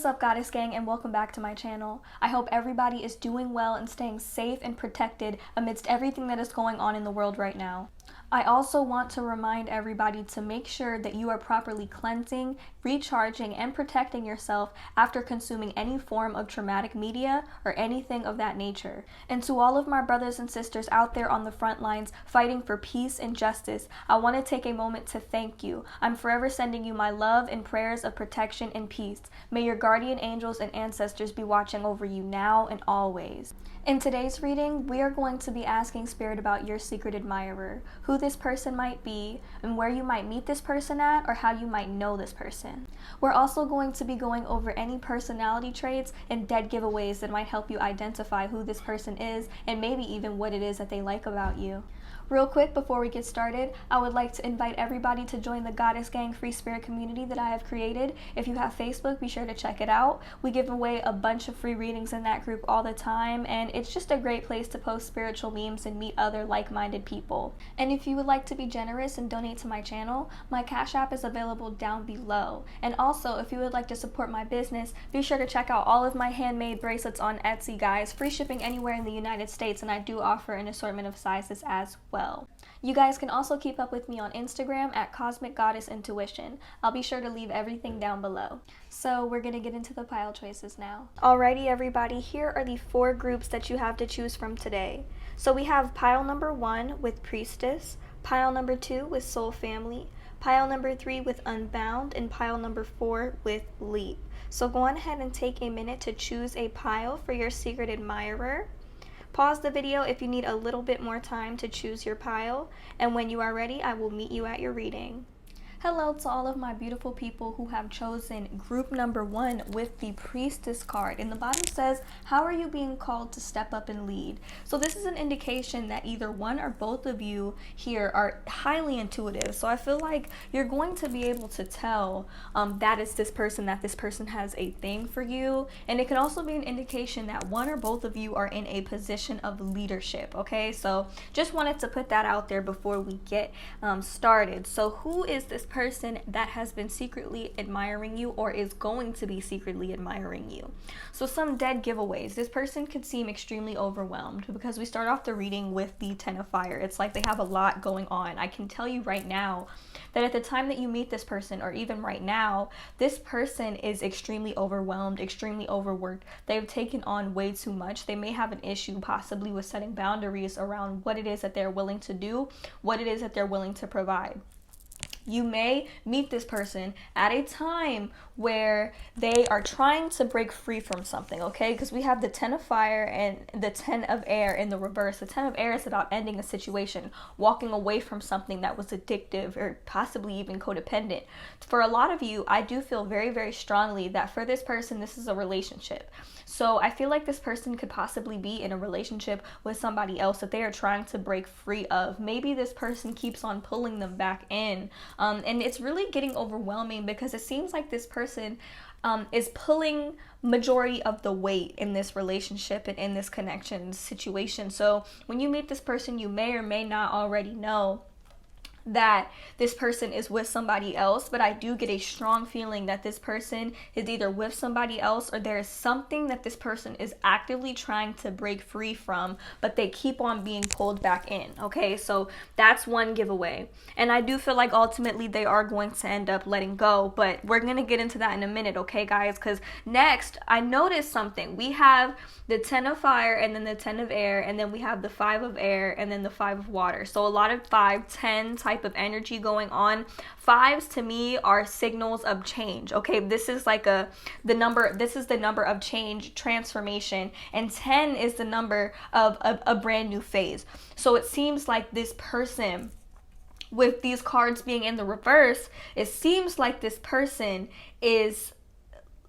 What's up, Goddess Gang, and welcome back to my channel. I hope everybody is doing well and staying safe and protected amidst everything that is going on in the world right now. I also want to remind everybody to make sure that you are properly cleansing, recharging, and protecting yourself after consuming any form of traumatic media or anything of that nature. And to all of my brothers and sisters out there on the front lines fighting for peace and justice, I want to take a moment to thank you. I'm forever sending you my love and prayers of protection and peace. May your guardian angels and ancestors be watching over you now and always. In today's reading, we are going to be asking Spirit about your secret admirer, who this person might be, and where you might meet this person at, or how you might know this person. We're also going to be going over any personality traits and dead giveaways that might help you identify who this person is, and maybe even what it is that they like about you. Real quick, before we get started, I would like to invite everybody to join the Goddess Gang Free Spirit community that I have created. If you have Facebook, be sure to check it out. We give away a bunch of free readings in that group all the time, and it's just a great place to post spiritual memes and meet other like-minded people. And if you would like to be generous and donate to my channel, my Cash App is available down below. And also, if you would like to support my business, be sure to check out all of my handmade bracelets on Etsy, guys. Free shipping anywhere in the United States, and I do offer an assortment of sizes as well. You guys can also keep up with me on Instagram at CosmicGoddessIntuition. I'll be sure to leave everything down below. So we're gonna get into the pile choices now. Alrighty everybody, here are the 4 groups that you have to choose from today. So we have pile number 1 with Priestess, pile number 2 with Soul Family, pile number 3 with Unbound, and pile number 4 with Leap. So go on ahead and take a minute to choose a pile for your secret admirer. Pause the video if you need a little bit more time to choose your pile, and when you are ready, I will meet you at your reading. Hello to all of my beautiful people who have chosen group number 1 with the Priestess card. And the bottom says, how are you being called to step up and lead? So this is an indication that either one or both of you here are highly intuitive. So I feel like you're going to be able to tell that this person has a thing for you. And it can also be an indication that one or both of you are in a position of leadership. Okay, so just wanted to put that out there before we get started. So who is this person that has been secretly admiring you or is going to be secretly admiring you? So some dead giveaways. This person could seem extremely overwhelmed because we start off the reading with the 10 of Fire. It's like they have a lot going on. I can tell you right now that at the time that you meet this person, or even right now, this person is extremely overwhelmed, extremely overworked. They've taken on way too much. They may have an issue possibly with setting boundaries around what it is that they're willing to do, what it is that they're willing to provide. You may meet this person at a time where they are trying to break free from something, okay? Because we have the 10 of Fire and the 10 of Air in the reverse. The 10 of Air is about ending a situation, walking away from something that was addictive or possibly even codependent. For a lot of you, I do feel very, very strongly that for this person, this is a relationship. So I feel like this person could possibly be in a relationship with somebody else that they are trying to break free of. Maybe this person keeps on pulling them back in. And it's really getting overwhelming because it seems like this person is pulling majority of the weight in this relationship and in this connection situation. So when you meet this person, you may or may not already know that this person is with somebody else, but I do get a strong feeling that this person is either with somebody else or there is something that this person is actively trying to break free from, but they keep on being pulled back in. Okay, so that's one giveaway. And I do feel like ultimately they are going to end up letting go, but we're going to get into that in a minute, okay guys? Because next I noticed something. We have the 10 of Fire and then the 10 of Air, and then we have the 5 of Air and then the 5 of Water. So a lot of 5, 10 type of energy going on. 5s to me are signals of change. Okay, this is like the number of change, transformation, and 10 is the number of a brand new phase. So it seems like this person, with these cards being in the reverse, it seems like this person is,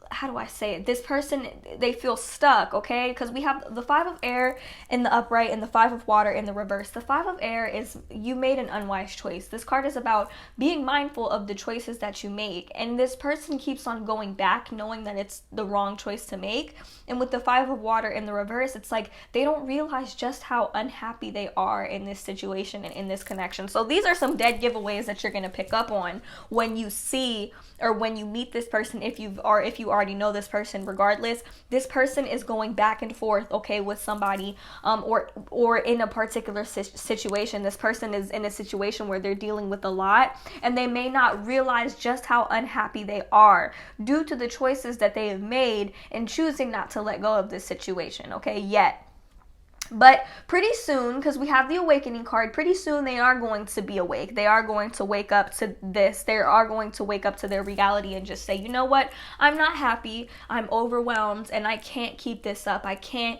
how do I say it? This person, they feel stuck, okay? Because we have the 5 of Air in the upright and the 5 of Water in the reverse. The 5 of Air is you made an unwise choice. This card is about being mindful of the choices that you make. And this person keeps on going back knowing that it's the wrong choice to make. And with the 5 of Water in the reverse, it's like they don't realize just how unhappy they are in this situation and in this connection. So these are some dead giveaways that you're going to pick up on when you see or when you meet this person, if you already know this person regardless. This person is going back and forth, okay, with somebody, or in a particular situation. This person is in a situation where they're dealing with a lot, and they may not realize just how unhappy they are due to the choices that they have made in choosing not to let go of this situation, okay, yet. But pretty soon, because we have the awakening card, pretty soon they are going to be awake. They are going to wake up to this. They are going to wake up to their reality and just say, you know what? I'm not happy. I'm overwhelmed and I can't keep this up. I can't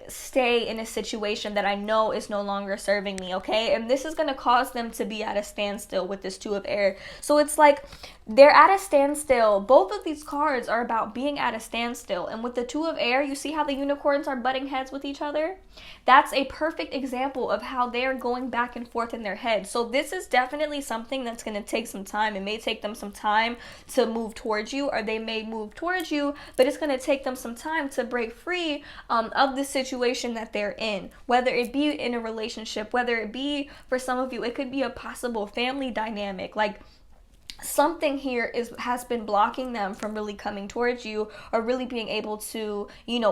stay in a situation that I know is no longer serving me, okay? And this is going to cause them to be at a standstill with this Two of Air. So it's like they're at a standstill. Both of these cards are about being at a standstill. And with the Two of Air, you see how the unicorns are butting heads with each other? That's a perfect example of how they're going back and forth in their head. So this is definitely something that's going to take some time. It may take them some time to move towards you, or they may move towards you, but it's going to take them some time to break free of the situation that they're in, whether it be in a relationship, whether it be, for some of you, it could be a possible family dynamic. Like, something here has been blocking them from really coming towards you or really being able to,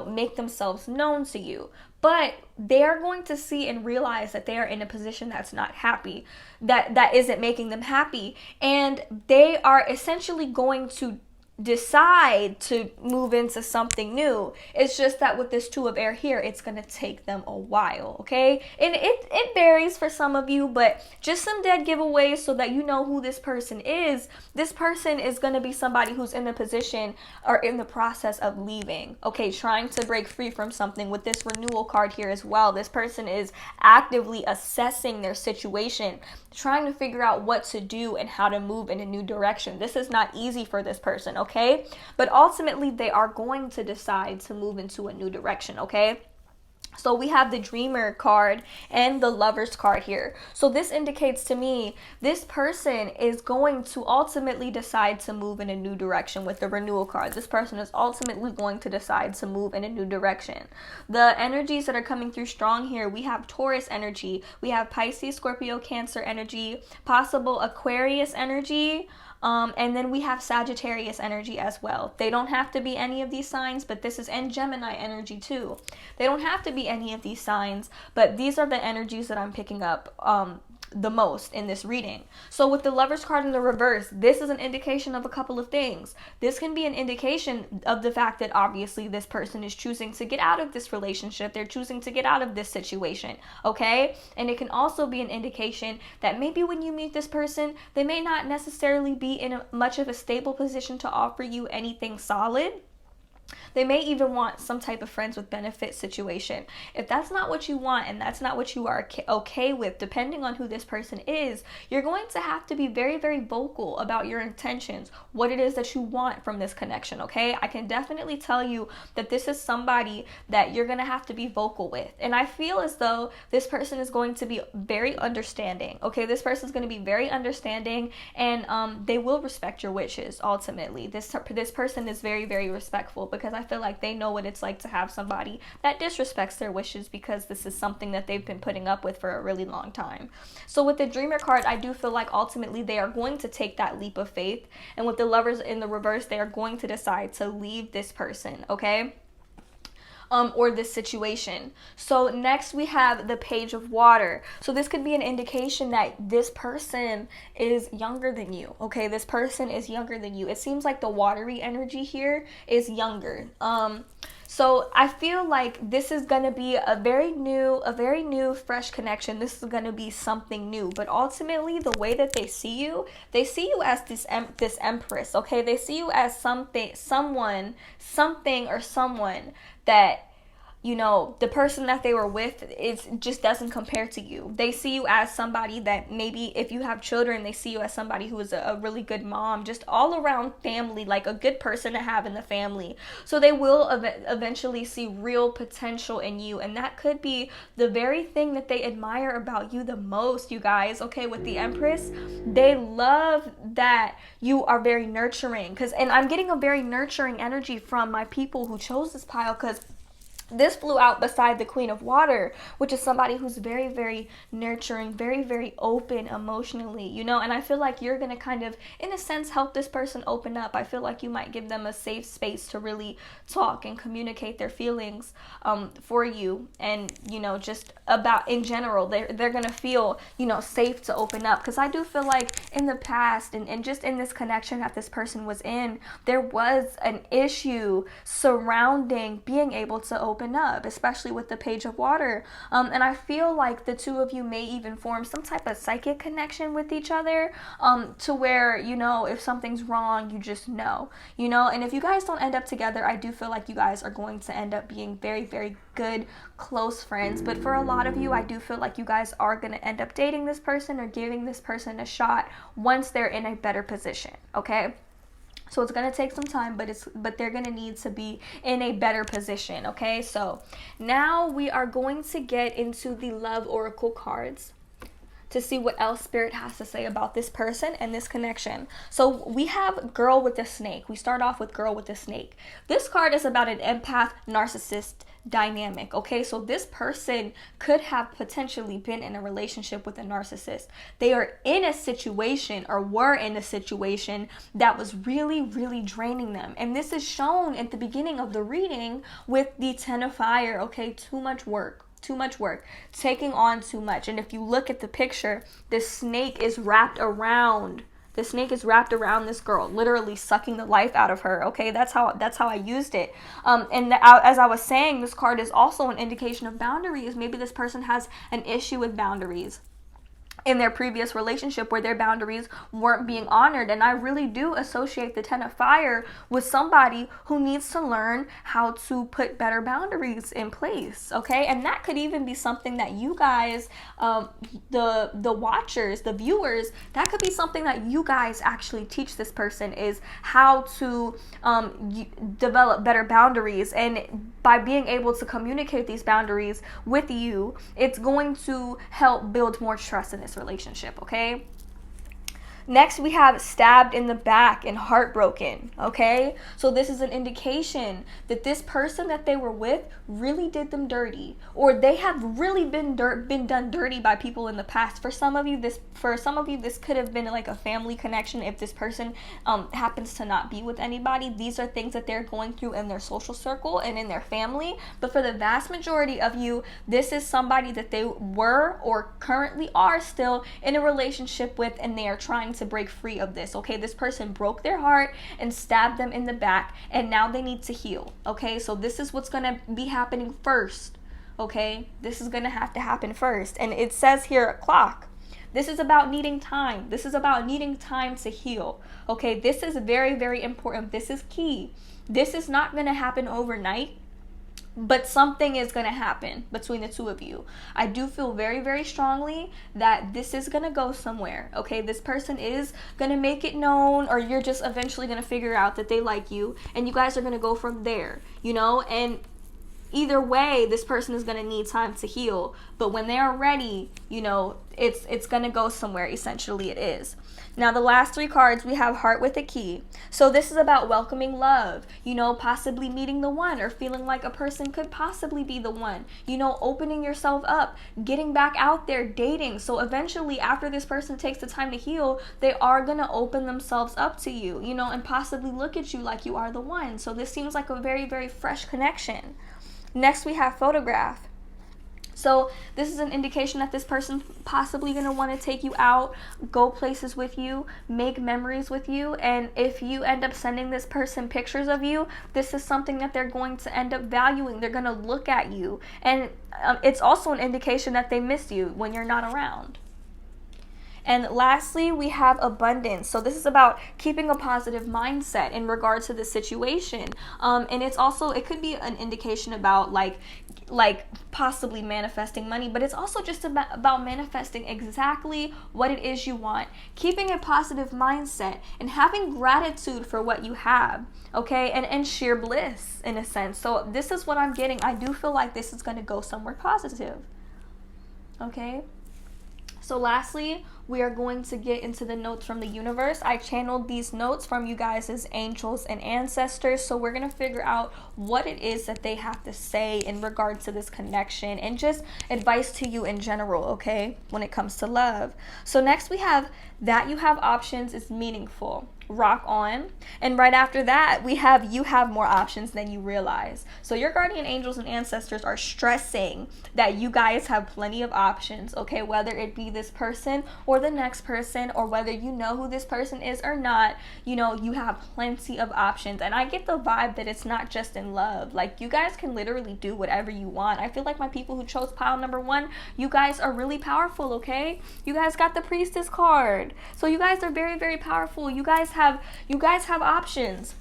make themselves known to you. But they are going to see and realize that they are in a position that's not happy, that isn't making them happy. And they are essentially going to decide to move into something new. It's just that with this Two of Air here, it's going to take them a while, okay? And it varies for some of you, but just some dead giveaways so that you know who this person is. This person is going to be somebody who's in a position or in the process of leaving, okay, trying to break free from something. With this renewal card here as well, this person is actively assessing their situation, trying to figure out what to do and how to move in a new direction. This is not easy for this person, okay? But ultimately, they are going to decide to move into a new direction, okay? So we have the Dreamer card and the Lovers card here. So this indicates to me this person is going to ultimately decide to move in a new direction with the Renewal card. This person is ultimately going to decide to move in a new direction. The energies that are coming through strong here, we have Taurus energy, we have Pisces, Scorpio, Cancer energy, possible Aquarius energy, and then we have Sagittarius energy as well. They don't have to be any of these signs, but this is, and Gemini energy too. They don't have to be any of these signs, but these are the energies that I'm picking up the most in this reading. So with the Lovers card in the reverse, this is an indication of a couple of things. This can be an indication of the fact that obviously this person is choosing to get out of this relationship. They're choosing to get out of this situation, okay? And it can also be an indication that maybe when you meet this person, they may not necessarily be in much of a stable position to offer you anything solid. They may even want some type of friends with benefit situation. If that's not what you want and that's not what you are okay with, depending on who this person is, you're going to have to be very, very vocal about your intentions, what it is that you want from this connection, okay? I can definitely tell you that this is somebody that you're going to have to be vocal with. And I feel as though this person is going to be very understanding, okay? This person is going to be very understanding, and they will respect your wishes ultimately. This person is very, very respectful, because I feel like they know what it's like to have somebody that disrespects their wishes, because this is something that they've been putting up with for a really long time. So with the Dreamer card, I do feel like ultimately they are going to take that leap of faith. And with the Lovers in the reverse, they are going to decide to leave this person, okay? Or this situation. So next we have the Page of Water. So this could be an indication that this person is younger than you, okay? This person is younger than you. It seems like the watery energy here is younger. So I feel like this is going to be a very new, fresh connection. This is going to be something new. But ultimately, the way that they see you as this Empress, okay? They see you as something or someone that, the person that they were with, it just doesn't compare to you. They see you as somebody that, maybe if you have children, they see you as somebody who is a really good mom, just all around family, like a good person to have in the family. So they will eventually see real potential in you, and that could be the very thing that they admire about you the most, you guys, okay? With the Empress, they love that you are very nurturing, and I'm getting a very nurturing energy from my people who chose this pile, because This flew out beside the Queen of Water, which is somebody who's very, very nurturing, very, very open emotionally, you know, and I feel like you're going to kind of, in a sense, help this person open up. I feel like you might give them a safe space to really talk and communicate their feelings for you, and, you know, just about in general, they're going to feel, you know, safe to open up, because I do feel like in the past and just in this connection that this person was in, there was an issue surrounding being able to open up, especially with the Page of Water. And I feel like the two of you may even form some type of psychic connection with each other, to where, you know, if something's wrong, you just know, you know. And if you guys don't end up together, I do feel like you guys are going to end up being very, very good, close friends. But for a lot of you, I do feel like you guys are going to end up dating this person or giving this person a shot once they're in a better position, okay? So it's going to take some time, but they're going to need to be in a better position, okay? So now we are going to get into the Love Oracle cards to see what else Spirit has to say about this person and this connection. So we have Girl with the Snake. We start off with Girl with the Snake. This card is about an empath narcissist dynamic, okay? So this person could have potentially been in a relationship with a narcissist. They are in a situation, or were in a situation, that was really, really draining them. And this is shown at the beginning of the reading with the Ten of Fire, okay? Too much work, taking on too much. And if you look at the picture, the snake is wrapped around this girl, literally sucking the life out of her, okay? That's how I used it. As I was saying, this card is also an indication of boundaries. Maybe this person has an issue with boundaries in their previous relationship, where their boundaries weren't being honored. And I really do associate the Ten of Fire with somebody who needs to learn how to put better boundaries in place, okay? And that could even be something that you guys, the watchers, the viewers, that could be something that you guys actually teach this person, is how to develop better boundaries. And by being able to communicate these boundaries with you, it's going to help build more trust in this relationship, okay? Next, we have Stabbed in the Back and Heartbroken, okay? So this is an indication that this person that they were with really did them dirty, or they have really been done dirty by people in the past. For some of you, this could have been like a family connection. If this person happens to not be with anybody, these are things that they're going through in their social circle and in their family. But for the vast majority of you, this is somebody that they were or currently are still in a relationship with, and they are trying to break free of this, okay? This person broke their heart and stabbed them in the back, and now they need to heal, okay? So this is what's gonna be happening first, okay? This is gonna have to happen first. And it says here a clock. This is about needing time. This is about needing time to heal, okay? This is very, very important. This is key. This is not gonna happen overnight, but something is going to happen between the two of you. I do feel very, very strongly that this is going to go somewhere, okay? This person is going to make it known, or you're just eventually going to figure out that they like you, and you guys are going to go from there, you know? And either way, this person is going to need time to heal, but when they are ready, you know, it's going to go somewhere. Essentially, it is. Now, the last three cards, we have Heart with a Key. So this is about welcoming love, you know, possibly meeting the one, or feeling like a person could possibly be the one, you know, opening yourself up, getting back out there, dating. So eventually, after this person takes the time to heal, they are going to open themselves up to you, you know, and possibly look at you like you are the one. So this seems like a very, very fresh connection. Next, we have Photograph. So this is an indication that this person possibly going to want to take you out, go places with you, make memories with you. And if you end up sending this person pictures of you, this is something that they're going to end up valuing. They're going to look at you. And it's also an indication that they miss you when you're not around. And lastly, we have Abundance. So this is about keeping a positive mindset in regard to the situation. And it's also, it could be an indication about like possibly manifesting money, but it's also just about manifesting exactly what it is you want, keeping a positive mindset and having gratitude for what you have, okay? And sheer bliss in a sense. So this is what I'm getting. I do feel like this is going to go somewhere positive, okay? So lastly, we are going to get into the notes from the universe. I channeled these notes from you guys as angels and ancestors. So we're going to figure out what it is that they have to say in regard to this connection and just advice to you in general, okay, when it comes to love. So next we have that you have options is meaningful. Rock on. And right after that, we have you have more options than you realize. So your guardian angels and ancestors are stressing that you guys have plenty of options, okay, whether it be this person or the next person, or whether you know who this person is or not, you know, you have plenty of options. And I get the vibe that it's not just in love. Like, you guys can literally do whatever you want. I feel like my people who chose pile number 1, you guys are really powerful, okay? You guys got the priestess card. So you guys are very, very powerful. You guys have options.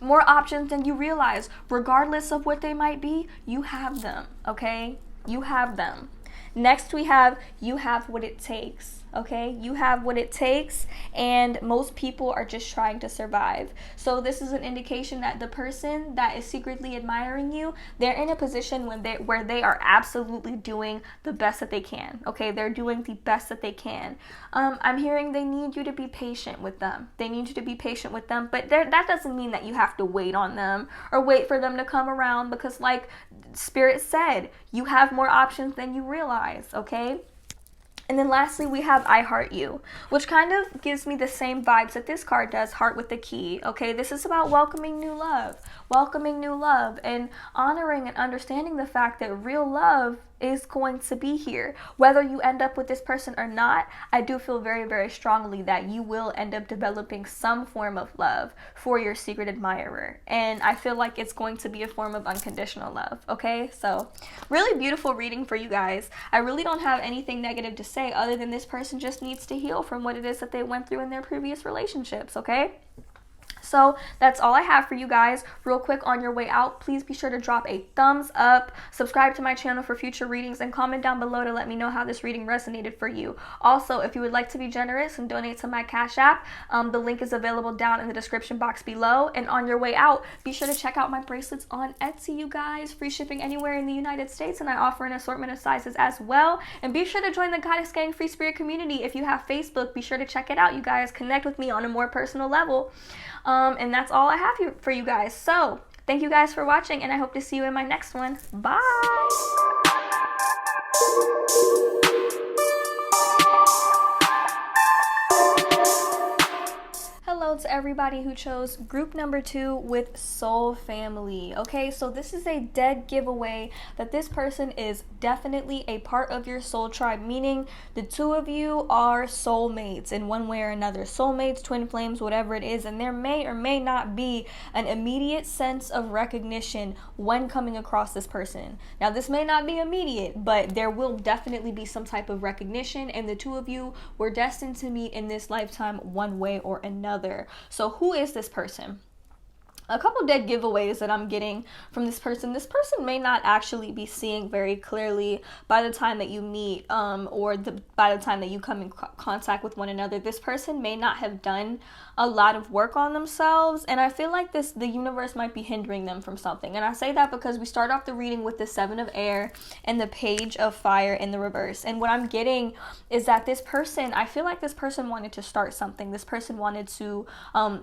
More options than you realize. Regardless of what they might be, you have them, okay? You have them. Next we have you have what it takes. Okay, you have what it takes, and most people are just trying to survive. So this is an indication that the person that is secretly admiring you, they're in a position where they are absolutely doing the best that they can. Okay, they're doing the best that they can. I'm hearing they need you to be patient with them. They need you to be patient with them, but that doesn't mean that you have to wait on them or wait for them to come around, because like Spirit said, you have more options than you realize, okay? And then lastly, we have I Heart You, which kind of gives me the same vibes that this card does, Heart with the Key. Okay, this is about welcoming new love, and honoring and understanding the fact that real love is going to be here. Whether you end up with this person or not, I do feel very, very strongly that you will end up developing some form of love for your secret admirer. And I feel like it's going to be a form of unconditional love, okay? So, really beautiful reading for you guys. I really don't have anything negative to say other than this person just needs to heal from what it is that they went through in their previous relationships, okay? So that's all I have for you guys. Real quick, on your way out, please be sure to drop a thumbs up, subscribe to my channel for future readings, and comment down below to let me know how this reading resonated for you. Also, if you would like to be generous and donate to my Cash App, the link is available down in the description box below. And on your way out, be sure to check out my bracelets on Etsy, you guys. Free shipping anywhere in the United States, and I offer an assortment of sizes as well. And be sure to join the Goddess Gang Free Spirit community. If you have Facebook, be sure to check it out, you guys. Connect with me on a more personal level. And that's all I have for you guys. So thank you guys for watching, and I hope to see you in my next one. Bye. Hello to everybody who chose group number 2 with Soul Family. Okay, so this is a dead giveaway that this person is definitely a part of your soul tribe, meaning the two of you are soulmates in one way or another. Soulmates, twin flames, whatever it is, and there may or may not be an immediate sense of recognition when coming across this person. Now, this may not be immediate, but there will definitely be some type of recognition, and the two of you were destined to meet in this lifetime one way or another. So who is this person? A couple dead giveaways that I'm getting from this person. This person may not actually be seeing very clearly by the time that you meet, or by the time that you come in contact with one another. This person may not have done a lot of work on themselves, and I feel like the universe might be hindering them from something. And I say that because we start off the reading with the 7 of Air and the Page of Fire in the reverse. And what I'm getting is that this person, I feel like this person wanted to start something. This person wanted to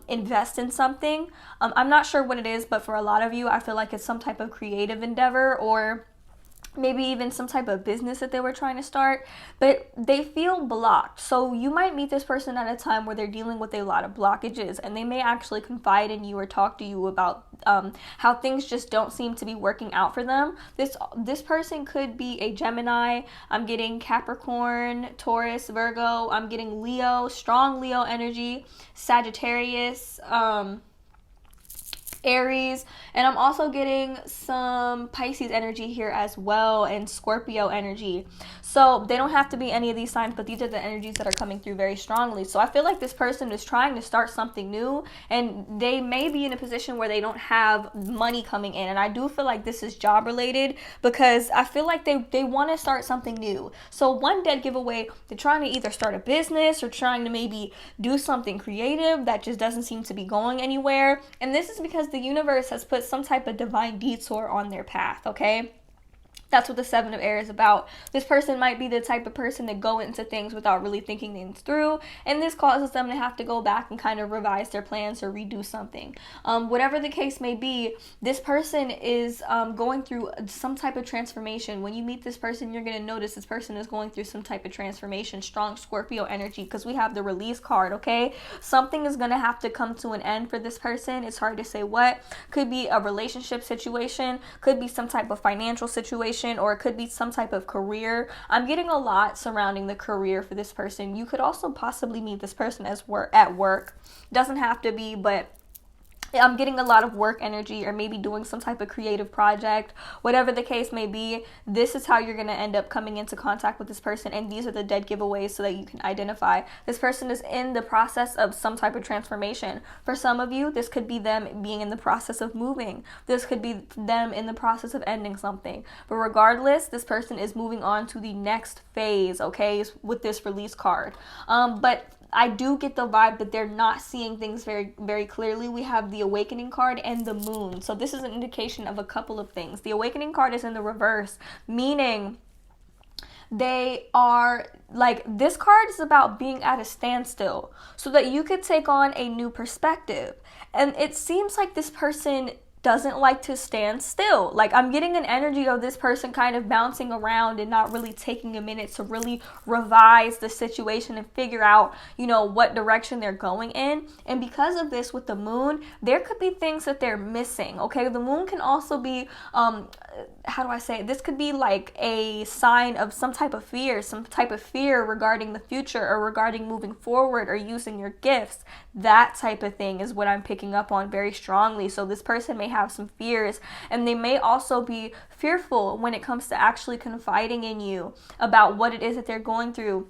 invest in something. I'm not sure what it is, but for a lot of you, I feel like it's some type of creative endeavor, or maybe even some type of business that they were trying to start, but they feel blocked. So you might meet this person at a time where they're dealing with a lot of blockages, and they may actually confide in you or talk to you about how things just don't seem to be working out for them. This person could be a Gemini. I'm getting Capricorn, Taurus, Virgo. I'm getting Leo, strong Leo energy, Sagittarius, Aries, and I'm also getting some Pisces energy here as well, and Scorpio energy. So they don't have to be any of these signs, but these are the energies that are coming through very strongly. So I feel like this person is trying to start something new, and they may be in a position where they don't have money coming in. And I do feel like this is job related, because I feel like they want to start something new. So one dead giveaway, they're trying to either start a business or trying to maybe do something creative that just doesn't seem to be going anywhere. And this is because the universe has put some type of divine detour on their path, okay? That's what the Seven of Air is about. This person might be the type of person that go into things without really thinking things through, and this causes them to have to go back and kind of revise their plans or redo something. Whatever the case may be, this person is going through some type of transformation. When you meet this person, you're going to notice this person is going through some type of transformation. Strong Scorpio energy, because we have the release card, okay? Something is going to have to come to an end for this person. It's hard to say what. Could be a relationship situation, could be some type of financial situation, or it could be some type of career. I'm getting a lot surrounding the career for this person. You could also possibly meet this person as at work. Doesn't have to be, but I'm getting a lot of work energy, or maybe doing some type of creative project. Whatever the case may be, this is how you're going to end up coming into contact with this person, and these are the dead giveaways so that you can identify this person is in the process of some type of transformation. For some of you, this could be them being in the process of moving. This could be them in the process of ending something. But regardless, this person is moving on to the next phase, okay, with this release card. But I do get the vibe that they're not seeing things very, very clearly. We have the Awakening card and the Moon. So this is an indication of a couple of things. The Awakening card is in the reverse, meaning they are like, this card is about being at a standstill so that you could take on a new perspective. And it seems like this person doesn't like to stand still. Like, I'm getting an energy of this person kind of bouncing around and not really taking a minute to really revise the situation and figure out, you know, what direction they're going in. And because of this, with the Moon, there could be things that they're missing, okay? The Moon can also be, how do I say it? This could be like a sign of some type of fear regarding the future, or regarding moving forward, or using your gifts. That type of thing is what I'm picking up on very strongly. So this person may have some fears, and they may also be fearful when it comes to actually confiding in you about what it is that they're going through.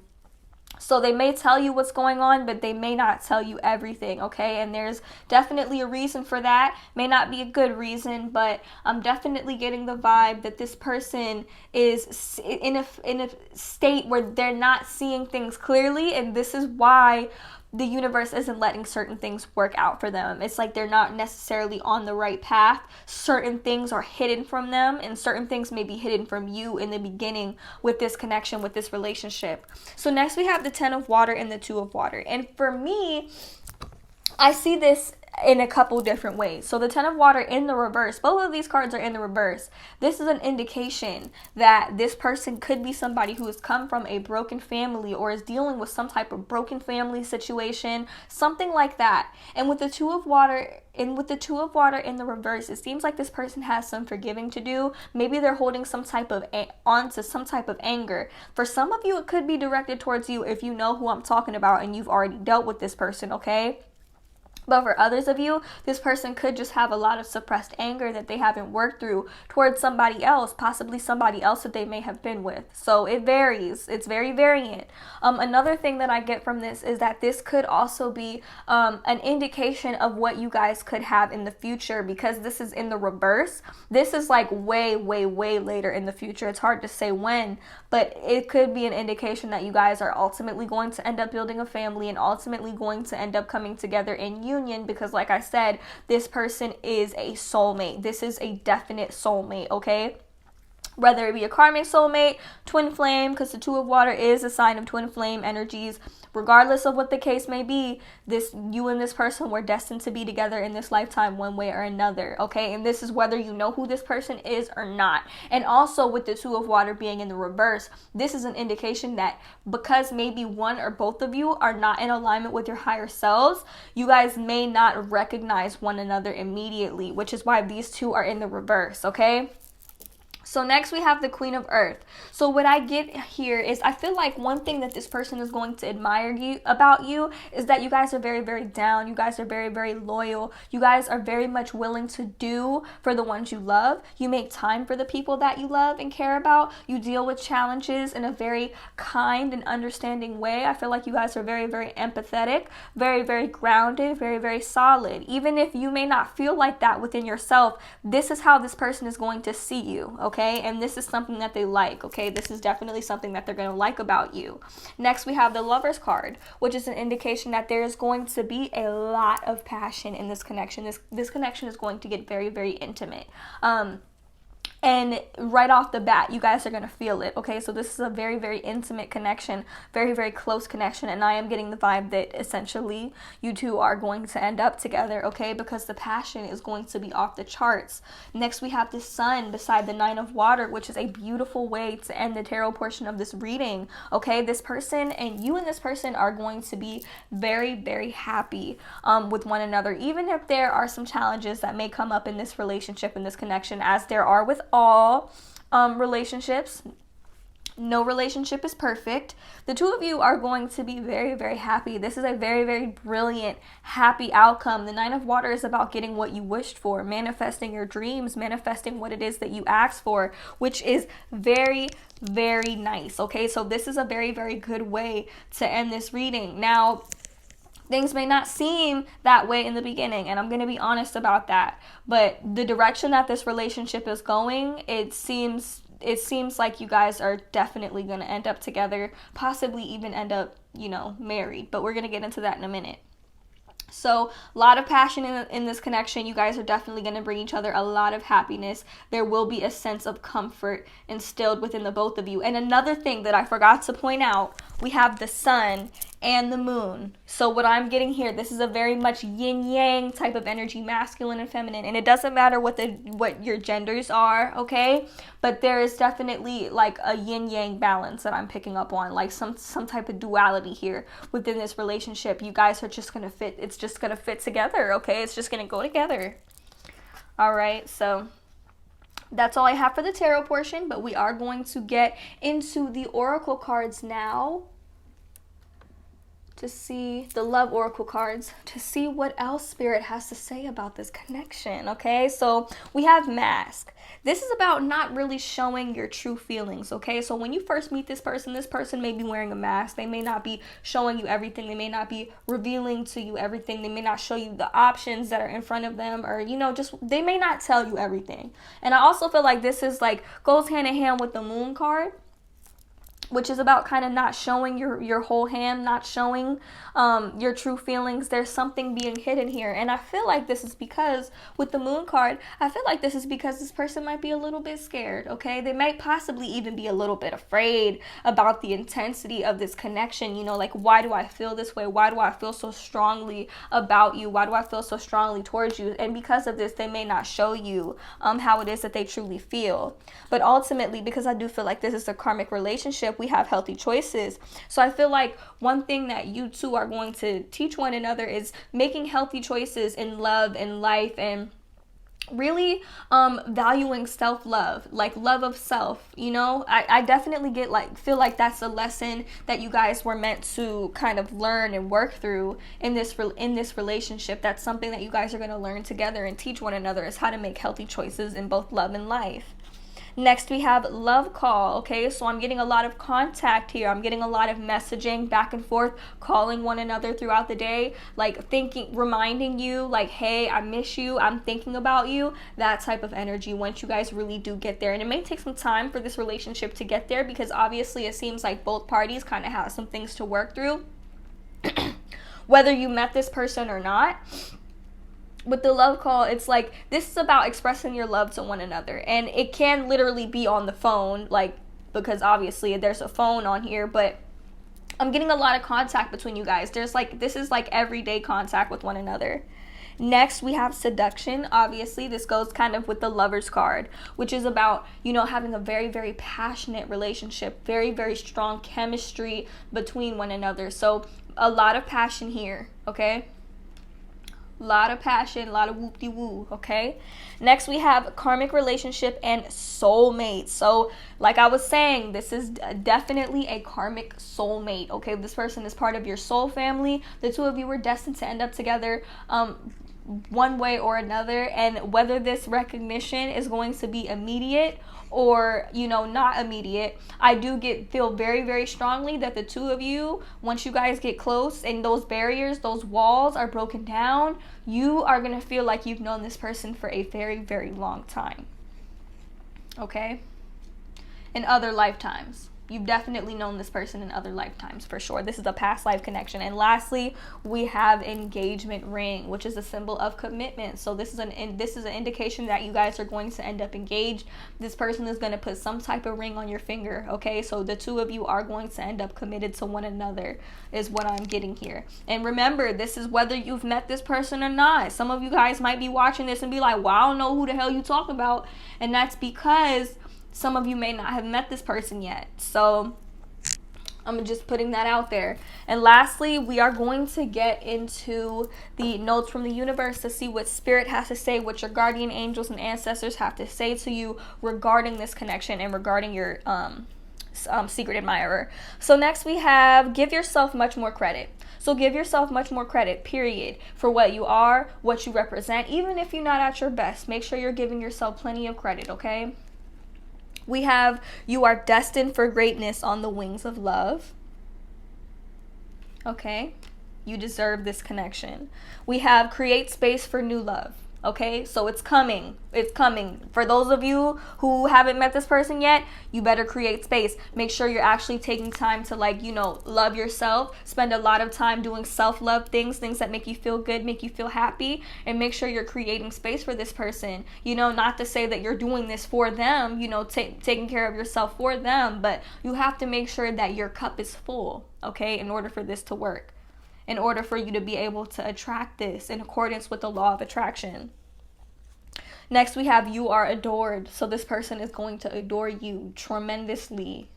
So they may tell you what's going on, but they may not tell you everything, okay? And there's definitely a reason for that. May not be a good reason, but I'm definitely getting the vibe that this person is in a state where they're not seeing things clearly, and this is why the universe isn't letting certain things work out for them. It's like they're not necessarily on the right path. Certain things are hidden from them, and certain things may be hidden from you in the beginning with this connection, with this relationship. So next we have the 10 of Water and the 2 of Water. And for me, I see this in a couple different ways. So the 10 of Water in the reverse, both of these cards are in the reverse. This is an indication that this person could be somebody who has come from a broken family, or is dealing with some type of broken family situation, something like that. And with the 2 of Water, in the reverse, it seems like this person has some forgiving to do. Maybe they're holding some type of onto some type of anger. For some of you, it could be directed towards you if you know who I'm talking about and you've already dealt with this person, okay? But for others of you, this person could just have a lot of suppressed anger that they haven't worked through towards somebody else, possibly somebody else that they may have been with. So it varies. It's very variant. Another thing that I get from this is that this could also be an indication of what you guys could have in the future, because this is in the reverse. This is like way, way, way later in the future. It's hard to say when, but it could be an indication that you guys are ultimately going to end up building a family, and ultimately going to end up coming together in union, because like I said, this person is a soulmate. This is a definite soulmate, okay? Whether it be a karmic soulmate, twin flame, because the 2 of Water is a sign of twin flame energies. Regardless of what the case may be, you and this person were destined to be together in this lifetime one way or another, okay? And this is whether you know who this person is or not. And also with the 2 of Water being in the reverse, this is an indication that because maybe one or both of you are not in alignment with your higher selves, you guys may not recognize one another immediately, which is why these two are in the reverse, okay? So next we have the Queen of Earth. So what I get here is, I feel like one thing that this person is going to admire about you is that you guys are very, very down. You guys are very, very loyal. You guys are very much willing to do for the ones you love. You make time for the people that you love and care about. You deal with challenges in a very kind and understanding way. I feel like you guys are very, very empathetic, very, very grounded, very, very solid. Even if you may not feel like that within yourself, this is how this person is going to see you, okay? And this is something that they like, okay? This is definitely something that they're going to like about you. Next, we have the Lovers card, which is an indication that there is going to be a lot of passion in this connection. This connection is going to get very, very intimate. And right off the bat, you guys are going to feel it, okay? So this is a very, very intimate connection, very, very close connection, and I am getting the vibe that essentially you two are going to end up together, okay? Because the passion is going to be off the charts. Next, we have the sun beside the Nine of Water, which is a beautiful way to end the tarot portion of this reading, okay? This person and you and this person are going to be very, very happy with one another, even if there are some challenges that may come up in this relationship, in this connection, as there are with all relationships. No relationship is perfect. The two of you are going to be very, very happy. This is a very, very brilliant, happy outcome. The Nine of Water is about getting what you wished for, manifesting your dreams, manifesting what it is that you asked for, which is very, very nice. Okay, so this is a very, very good way to end this reading. Now, things may not seem that way in the beginning, and I'm going to be honest about that. But the direction that this relationship is going, it seems like you guys are definitely going to end up together, possibly even end up, married. But we're going to get into that in a minute. So a lot of passion in this connection. You guys are definitely going to bring each other a lot of happiness. There will be a sense of comfort instilled within the both of you. And another thing that I forgot to point out, we have the sun and the moon. So what I'm getting here, this is a very much yin-yang type of energy, masculine and feminine. And it doesn't matter what your genders are, okay? But there is definitely like a yin-yang balance that I'm picking up on, like some type of duality here within this relationship. You guys are just going to fit. It's just going to fit together, okay? It's just going to go together. All right, so that's all I have for the tarot portion, but we are going to get into the oracle cards now, to see the love oracle cards, to see what else Spirit has to say about this connection, okay? So we have Mask. This is about not really showing your true feelings, okay? So when you first meet this person may be wearing a mask. They may not be showing you everything. They may not be revealing to you everything. They may not show you the options that are in front of them, or, just, they may not tell you everything. And I also feel like this is goes hand in hand with the Moon card, which is about kind of not showing your whole hand, not showing your true feelings. There's something being hidden here. And I feel like this is because, with the Moon card, I feel like this is because this person might be a little bit scared, okay? They might possibly even be a little bit afraid about the intensity of this connection. Why do I feel this way? Why do I feel so strongly about you? Why do I feel so strongly towards you? And because of this, they may not show you how it is that they truly feel. But ultimately, because I do feel like this is a karmic relationship, we have healthy choices. So I feel like one thing that you two are going to teach one another is making healthy choices in love and life, and really valuing self-love, like love of self. I definitely feel like that's a lesson that you guys were meant to kind of learn and work through in this relationship. That's something that you guys are going to learn together and teach one another, is how to make healthy choices in both love and life. Next, we have love call, okay? So I'm getting a lot of contact here. I'm getting a lot of messaging back and forth, calling one another throughout the day, reminding you, hey, I miss you, I'm thinking about you, that type of energy once you guys really do get there. And it may take some time for this relationship to get there, because obviously it seems like both parties kind of have some things to work through, whether you met this person or not. With the love call, it's this is about expressing your love to one another, and it can literally be on the phone, because obviously there's a phone on here, but I'm getting a lot of contact between you guys. This is everyday contact with one another. Next, we have seduction. Obviously, this goes kind of with the Lover's card, which is about, having a very, very passionate relationship, very, very strong chemistry between one another. So a lot of passion here, okay? A lot of passion, a lot of whoop-de-woo, okay? Next, we have karmic relationship and soulmate. So, like I was saying, this is definitely a karmic soulmate, okay? This person is part of your soul family. The two of you were destined to end up together one way or another. And whether this recognition is going to be immediate or not immediate, I do feel very, very strongly that the two of you, once you guys get close and those barriers, those walls are broken down, you are going to feel like you've known this person for a very, very long time, okay? In other lifetimes. You've definitely known this person in other lifetimes for sure. This is a past life connection. And lastly, we have engagement ring, which is a symbol of commitment. So this is an indication that you guys are going to end up engaged. This person is going to put some type of ring on your finger, okay? So the two of you are going to end up committed to one another is what I'm getting here. And remember, this is whether you've met this person or not. Some of you guys might be watching this and be like, well, I don't know who the hell you talking about. And that's because some of you may not have met this person yet. So I'm just putting that out there. And lastly, we are going to get into the notes from the universe to see what spirit has to say, what your guardian angels and ancestors have to say to you regarding this connection and regarding your secret admirer. So next we have give yourself much more credit. So give yourself much more credit, period, for what you are, what you represent. Even if you're not at your best, make sure you're giving yourself plenty of credit, okay? We have you are destined for greatness on the wings of love. Okay? You deserve this connection. We have create space for new love. Okay, so it's coming. It's coming. For those of you who haven't met this person yet, you better create space. Make sure you're actually taking time to, like, you know, love yourself. Spend a lot of time doing self-love things that make you feel good, make you feel happy, and make sure you're creating space for this person. You know, not to say that you're doing this for them, you know, taking care of yourself for them, but you have to make sure that your cup is full, okay, in order for this to work. In order for you to be able to attract this in accordance with the law of attraction. Next, we have you are adored. So this person is going to adore you tremendously.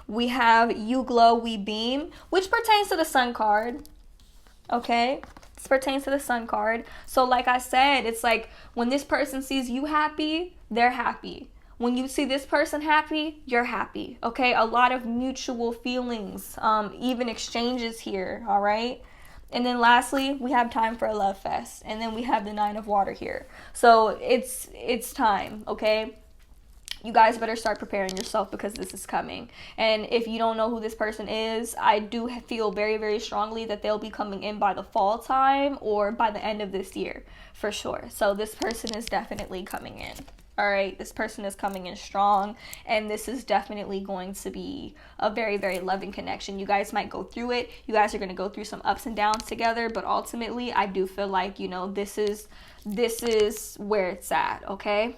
We have you glow, we beam, which pertains to the sun card. Okay? This pertains to the sun card. So like I said, it's like when this person sees you happy, they're happy. When you see this person happy, you're happy, okay? A lot of mutual feelings, even exchanges here, all right? And then lastly, we have time for a love fest. And then we have the 9 of water here. So it's time, okay? You guys better start preparing yourself because this is coming. And if you don't know who this person is, I do feel very, very strongly that they'll be coming in by the fall time or by the end of this year, for sure. So this person is definitely coming in. All right, this person is coming in strong, and this is definitely going to be a very, very loving connection. You guys might go through it. You guys are going to go through some ups and downs together, but ultimately, I do feel like, you know, this is where it's at, okay?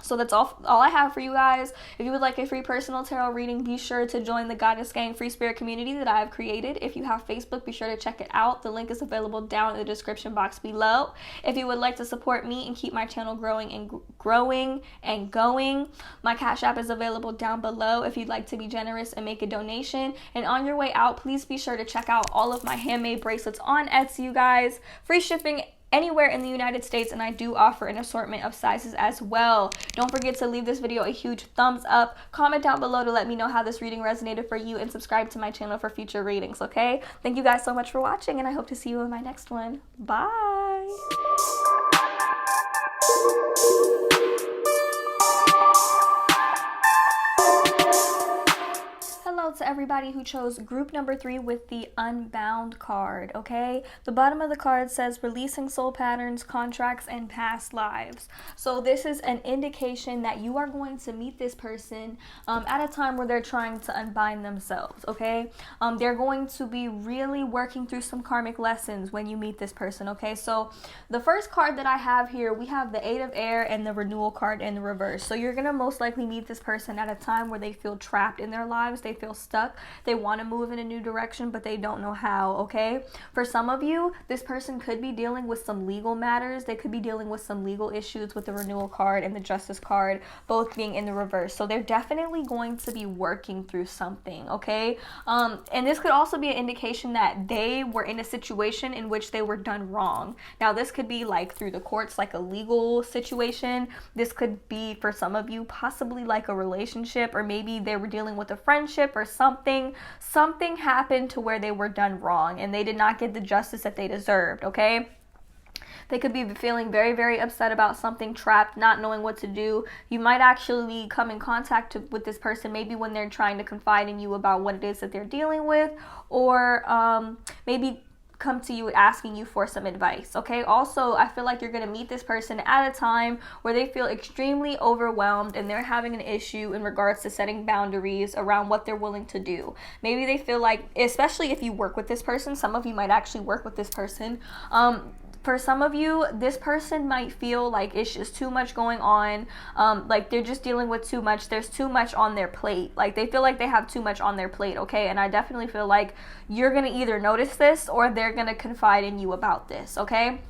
So that's all I have for you guys. If you would like a free personal tarot reading, be sure to join the Goddess Gang free spirit community that I have created. If you have Facebook, be sure to check it out. The link is available down in the description box below. If you would like to support me and keep my channel growing and going, my Cash App is available down below if you'd like to be generous and make a donation. And on your way out, please be sure to check out all of my handmade bracelets on Etsy, you guys. Free shipping anywhere in the United States, and I do offer an assortment of sizes as well. Don't forget to leave this video a huge thumbs up, comment down below to let me know how this reading resonated for you, and subscribe to my channel for future readings, okay? Thank you guys so much for watching, and I hope to see you in my next one. Bye! Hello to everybody who chose group number 3 with the Unbound card, okay? The bottom of the card says releasing soul patterns, contracts, and past lives. So this is an indication that you are going to meet this person at a time where they're trying to unbind themselves, okay? They're going to be really working through some karmic lessons when you meet this person, okay? So the first card that I have here, we have the 8 of Air and the Renewal card in the reverse. So you're going to most likely meet this person at a time where they feel trapped in their lives. They feel stuck. They want to move in a new direction, but they don't know how, okay? For some of you, this person could be dealing with some legal matters. They could be dealing with some legal issues with the Renewal card and the Justice card, both being in the reverse. So they're definitely going to be working through something, okay? And this could also be an indication that they were in a situation in which they were done wrong. Now, this could be like through the courts, like a legal situation. This could be, for some of you, possibly like a relationship, or maybe they were dealing with a friendship or something happened to where they were done wrong and they did not get the justice that they deserved, okay? They could be feeling very, very upset about something, trapped, not knowing what to do. You might actually come in contact with this person maybe when they're trying to confide in you about what it is that they're dealing with, or maybe come to you asking you for some advice, okay? Also, I feel like you're going to meet this person at a time where they feel extremely overwhelmed and they're having an issue in regards to setting boundaries around what they're willing to do. Maybe they feel like, especially if you work with this person, some of you might actually work with this person, for some of you, this person might feel like it's just too much going on, like they're just dealing with too much. There's too much on their plate. Like they feel like they have too much on their plate, okay? And I definitely feel like you're going to either notice this or they're going to confide in you about this, okay?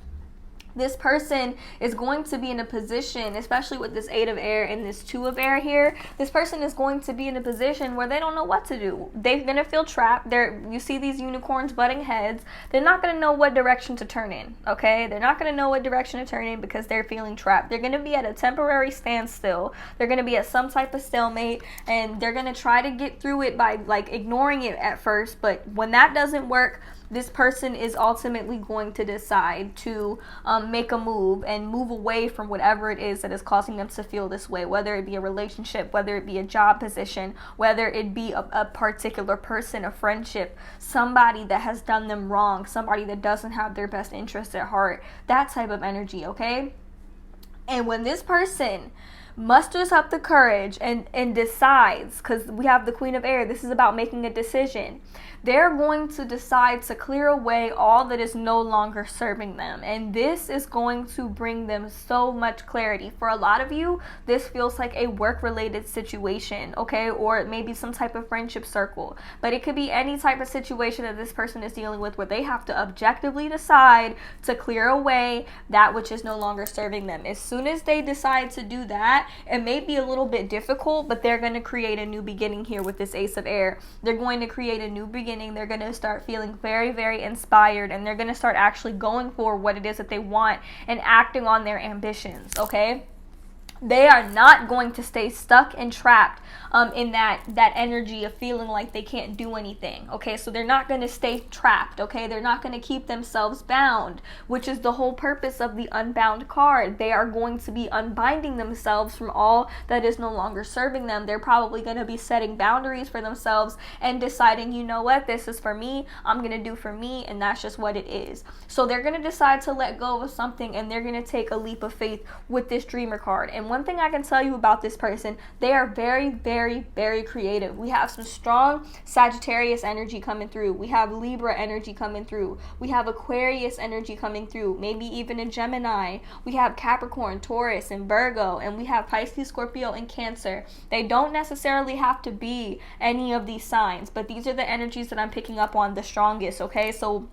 This person is going to be in a position, especially with this 8 of air and this 2 of air here, this person is going to be in a position where they don't know what to do. They're going to feel trapped. You see these unicorns butting heads. They're not going to know what direction to turn in, okay? They're not going to know what direction to turn in because they're feeling trapped. They're going to be at a temporary standstill. They're going to be at some type of stalemate, and they're going to try to get through it by like ignoring it at first. But when that doesn't work, this person is ultimately going to decide to make a move and move away from whatever it is that is causing them to feel this way, whether it be a relationship, whether it be a job position, whether it be a particular person, a friendship, somebody that has done them wrong, somebody that doesn't have their best interest at heart, that type of energy, okay? And when this person musters up the courage and decides, because we have the Queen of Air, this is about making a decision, they're going to decide to clear away all that is no longer serving them. And this is going to bring them so much clarity. For a lot of you, this feels like a work-related situation, okay? Or it may be some type of friendship circle. But it could be any type of situation that this person is dealing with where they have to objectively decide to clear away that which is no longer serving them. As soon as they decide to do that, it may be a little bit difficult, but they're going to create a new beginning here with this Ace of Air. They're going to create a new beginning. They're going to start feeling very, very inspired, and they're going to start actually going for what it is that they want and acting on their ambitions, okay? They are not going to stay stuck and trapped in that energy of feeling like they can't do anything, okay? So they're not going to stay trapped, okay? They're not going to keep themselves bound, which is the whole purpose of the Unbound card. They are going to be unbinding themselves from all that is no longer serving them. They're probably going to be setting boundaries for themselves and deciding, you know what, this is for me, I'm going to do for me, and that's just what it is. So they're going to decide to let go of something, and they're going to take a leap of faith with this Dreamer card. And one thing I can tell you about this person, they are very, very, very creative. We have some strong Sagittarius energy coming through. We have Libra energy coming through. We have Aquarius energy coming through. Maybe even a Gemini. We have Capricorn, Taurus, and Virgo. And we have Pisces, Scorpio, and Cancer. They don't necessarily have to be any of these signs, but these are the energies that I'm picking up on the strongest, okay? So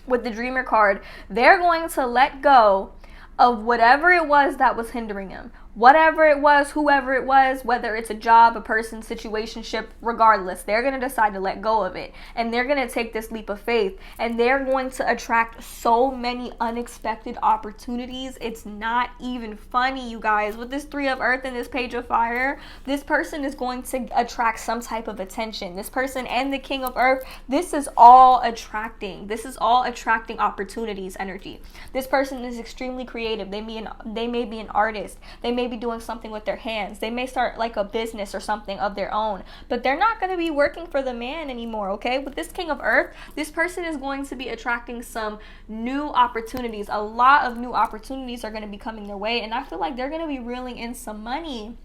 with the Dreamer card, they're going to let go of whatever it was that was hindering them. Whatever it was, whoever it was, whether it's a job, a person, situationship, regardless, they're going to decide to let go of it. And they're going to take this leap of faith. And they're going to attract so many unexpected opportunities. It's not even funny, you guys. With this 3 of Earth and this Page of Fire, this person is going to attract some type of attention. This person and the King of Earth, this is all attracting. This is all attracting opportunities energy. This person is extremely creative. They may be an artist. They may be doing something with their hands. They may start like a business or something of their own, but they're not going to be working for the man anymore, okay? With this King of Earth, this person is going to be attracting some new opportunities. A lot of new opportunities are going to be coming their way, and I feel like they're going to be reeling in some money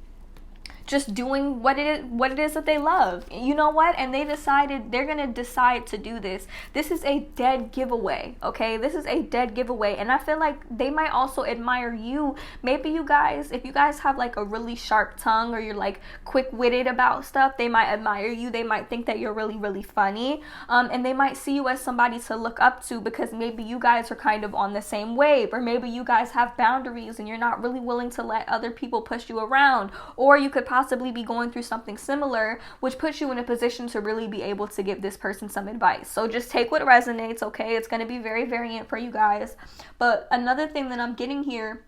just doing what it is that they love. You know what? And they're going to decide to do this. This is a dead giveaway, okay? This is a dead giveaway. And I feel like they might also admire you. Maybe you guys, if you guys have like a really sharp tongue or you're like quick-witted about stuff, they might admire you. They might think that you're really, really funny. And they might see you as somebody to look up to because maybe you guys are kind of on the same wave, or maybe you guys have boundaries and you're not really willing to let other people push you around, or you could possibly be going through something similar, which puts you in a position to really be able to give this person some advice. So just take what resonates, okay? It's going to be very variant for you guys. But another thing that I'm getting here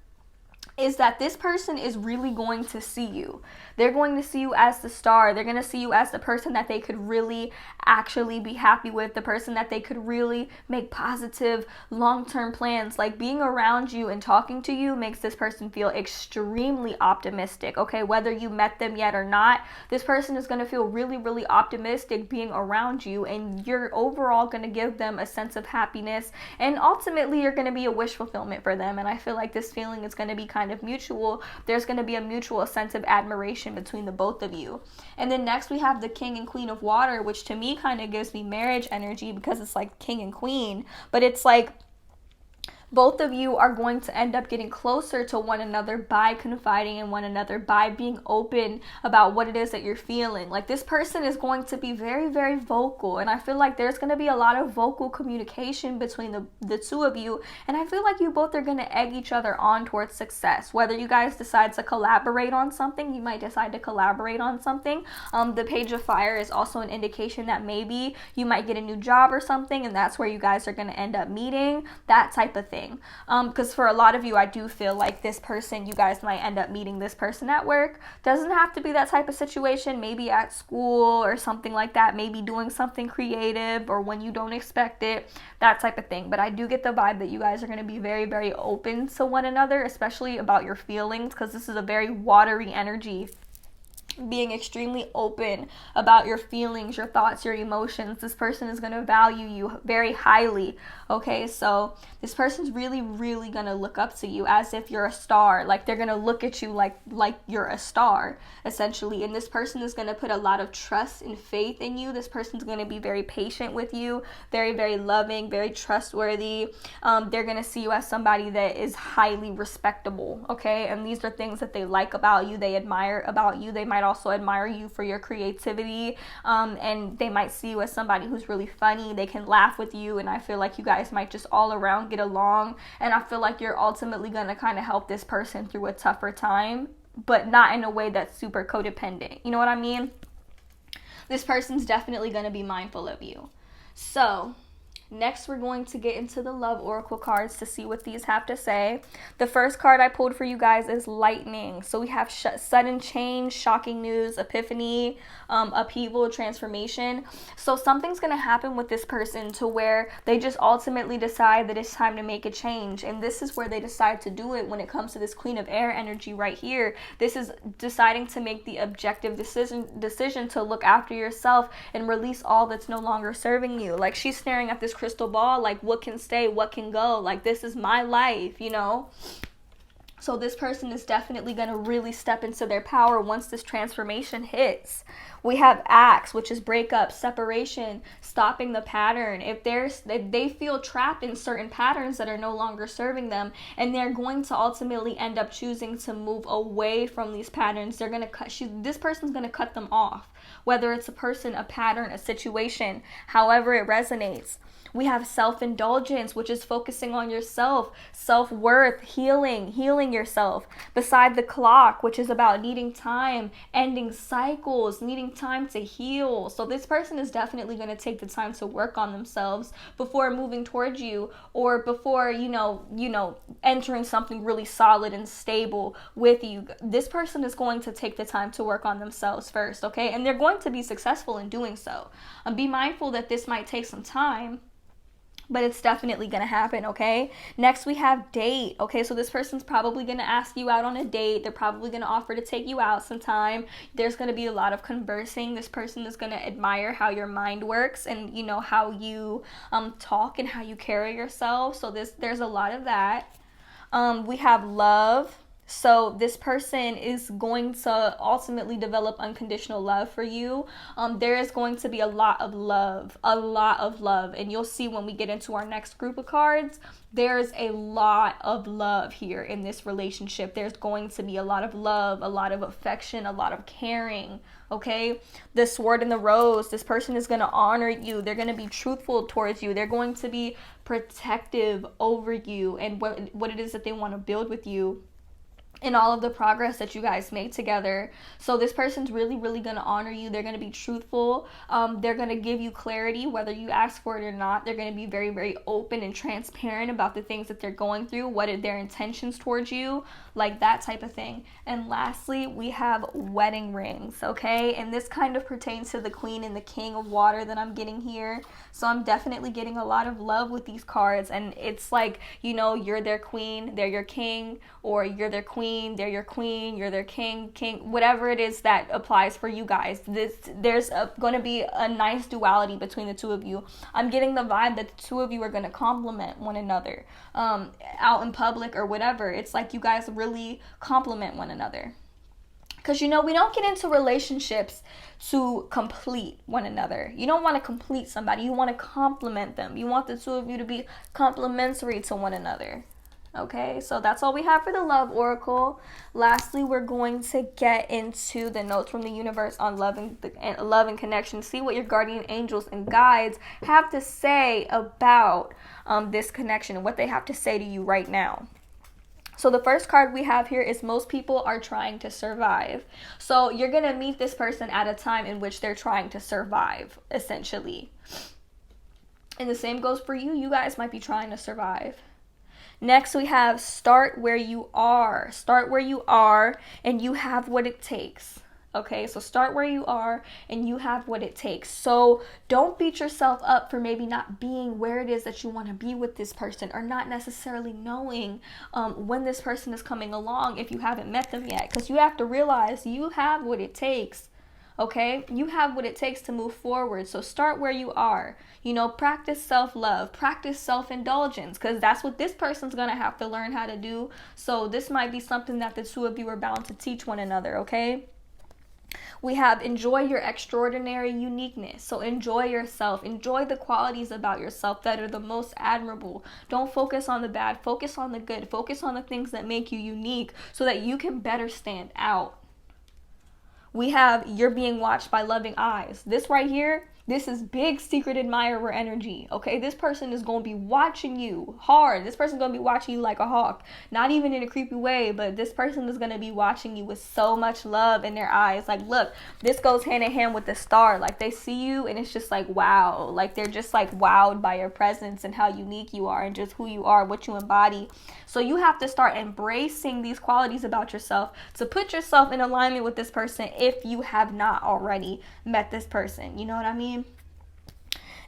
is that this person is really going to see you. They're going to see you as the star. They're going to see you as the person that they could really actually be happy with, the person that they could really make positive long-term plans. Like, being around you and talking to you makes this person feel extremely optimistic, okay? Whether you met them yet or not, this person is going to feel really, really optimistic being around you, and you're overall going to give them a sense of happiness, and ultimately you're going to be a wish fulfillment for them. And I feel like this feeling is going to be kind of mutual. There's going to be a mutual sense of admiration between the both of you. And then next we have the King and Queen of Water, which to me kind of gives me marriage energy, because it's like king and queen, but it's like both of you are going to end up getting closer to one another by confiding in one another, by being open about what it is that you're feeling. Like, this person is going to be very, very vocal, and I feel like there's going to be a lot of vocal communication between the two of you, and I feel like you both are going to egg each other on towards success. Whether you guys decide to collaborate on something, you might decide to collaborate on something. The Page of Fire is also an indication that maybe you might get a new job or something, and that's where you guys are going to end up meeting, that type of thing. Because for a lot of you, I do feel like this person, you guys might end up meeting this person at work. Doesn't have to be that type of situation, maybe at school or something like that, maybe doing something creative or when you don't expect it, that type of thing. But I do get the vibe that you guys are going to be very, very open to one another, especially about your feelings, because this is a very watery energy. Being extremely open about your feelings, your thoughts, your emotions. This person is going to value you very highly, okay? So this person's really, really going to look up to you as if you're a star. Like, they're going to look at you like you're a star, essentially. And this person is going to put a lot of trust and faith in you. This person's going to be very patient with you, very, very loving, very trustworthy. They're going to see you as somebody that is highly respectable, okay? And these are things that they like about you, they admire about you. They might also admire you for your creativity, and they might see you as somebody who's really funny. They can laugh with you, and I feel like you guys might just all around get along, and I feel like you're ultimately going to kind of help this person through a tougher time, but not in a way that's super codependent. You know what I mean? This person's definitely going to be mindful of you. So next, we're going to get into the love oracle cards to see what these have to say. The first card I pulled for you guys is lightning. So we have sudden change, shocking news, epiphany, upheaval, transformation. So something's going to happen with this person to where they just ultimately decide that it's time to make a change. And this is where they decide to do it when it comes to this Queen of Air energy right here. This is deciding to make the objective decision to look after yourself and release all that's no longer serving you. Like, she's staring at this crystal ball, like, what can stay, what can go, like, this is my life, you know? So this person is definitely going to really step into their power once this transformation hits. We have Axe, which is breakup, separation, stopping the pattern. If they feel trapped in certain patterns that are no longer serving them, and they're going to ultimately end up choosing to move away from these patterns, they're going to this person's going to cut them off. Whether it's a person, a pattern, a situation, however it resonates. We have self-indulgence, which is focusing on yourself, self-worth, healing yourself. Beside the clock, which is about needing time, ending cycles, needing time to heal. So this person is definitely going to take the time to work on themselves before moving towards you, or before, you know, entering something really solid and stable with you. This person is going to take the time to work on themselves first, okay? And they're going to be successful in doing so. Be mindful that this might take some time, but it's definitely going to happen, okay? Next, we have date, okay? So this person's probably going to ask you out on a date. They're probably going to offer to take you out sometime. There's going to be a lot of conversing. This person is going to admire how your mind works and, you know, how you talk and how you carry yourself. So there's a lot of that. We have love. So this person is going to ultimately develop unconditional love for you. There is going to be a lot of love. And you'll see when we get into our next group of cards, there's a lot of love here in this relationship. There's going to be a lot of love, a lot of affection, a lot of caring, okay? The Sword and the Rose, this person is going to honor you. They're going to be truthful towards you. They're going to be protective over you and what it is that they want to build with you. in all of the progress that you guys make together. So this person's really, really going to honor you. They're going to be truthful. They're going to give you clarity whether you ask for it or not. They're going to be very, very open and transparent about the things that they're going through, what are their intentions towards you, like that type of thing. And lastly, we have wedding rings, okay? And this kind of pertains to the Queen and the King of Water that I'm getting here. So I'm definitely getting a lot of love with these cards, and it's like, you know, you're their queen, they're your king, or you're their queen, they're your queen, you're their king, whatever it is that applies for you guys. There's going to be a nice duality between the two of you. I'm getting the vibe that the two of you are going to complement one another out in public or whatever. It's like you guys really complement one another. Because, you know, we don't get into relationships to complete one another. You don't want to complete somebody. You want to complement them. You want the two of you to be complementary to one another. Okay, so that's all we have for the love oracle. Lastly, we're going to get into the notes from the universe on love and connection. See what your guardian angels and guides have to say about this connection and what they have to say to you right now. So the first card we have here is most people are trying to survive. So you're going to meet this person at a time in which they're trying to survive, essentially. And the same goes for you. You guys might be trying to survive. Next, we have start where you are. Start where you are and you have what it takes. Okay, so start where you are and you have what it takes. So don't beat yourself up for maybe not being where it is that you want to be with this person, or not necessarily knowing when this person is coming along if you haven't met them yet. Because you have to realize you have what it takes. Okay, you have what it takes to move forward. So start where you are. You know, practice self-love, practice self-indulgence, because that's what this person's going to have to learn how to do. So this might be something that the two of you are bound to teach one another, okay? We have enjoy your extraordinary uniqueness. So enjoy yourself. Enjoy the qualities about yourself that are the most admirable. Don't focus on the bad. Focus on the good. Focus on the things that make you unique so that you can better stand out. We have you're being watched by loving eyes. This right here, this is big secret admirer energy, okay? This person is going to be watching you hard. This person's going to be watching you like a hawk. Not even in a creepy way, but this person is going to be watching you with so much love in their eyes. Like, look, this goes hand in hand with the star. Like, they see you and it's just like, wow. Like, they're just like wowed by your presence and how unique you are and just who you are, what you embody. So you have to start embracing these qualities about yourself to put yourself in alignment with this person if you have not already met this person. You know what I mean?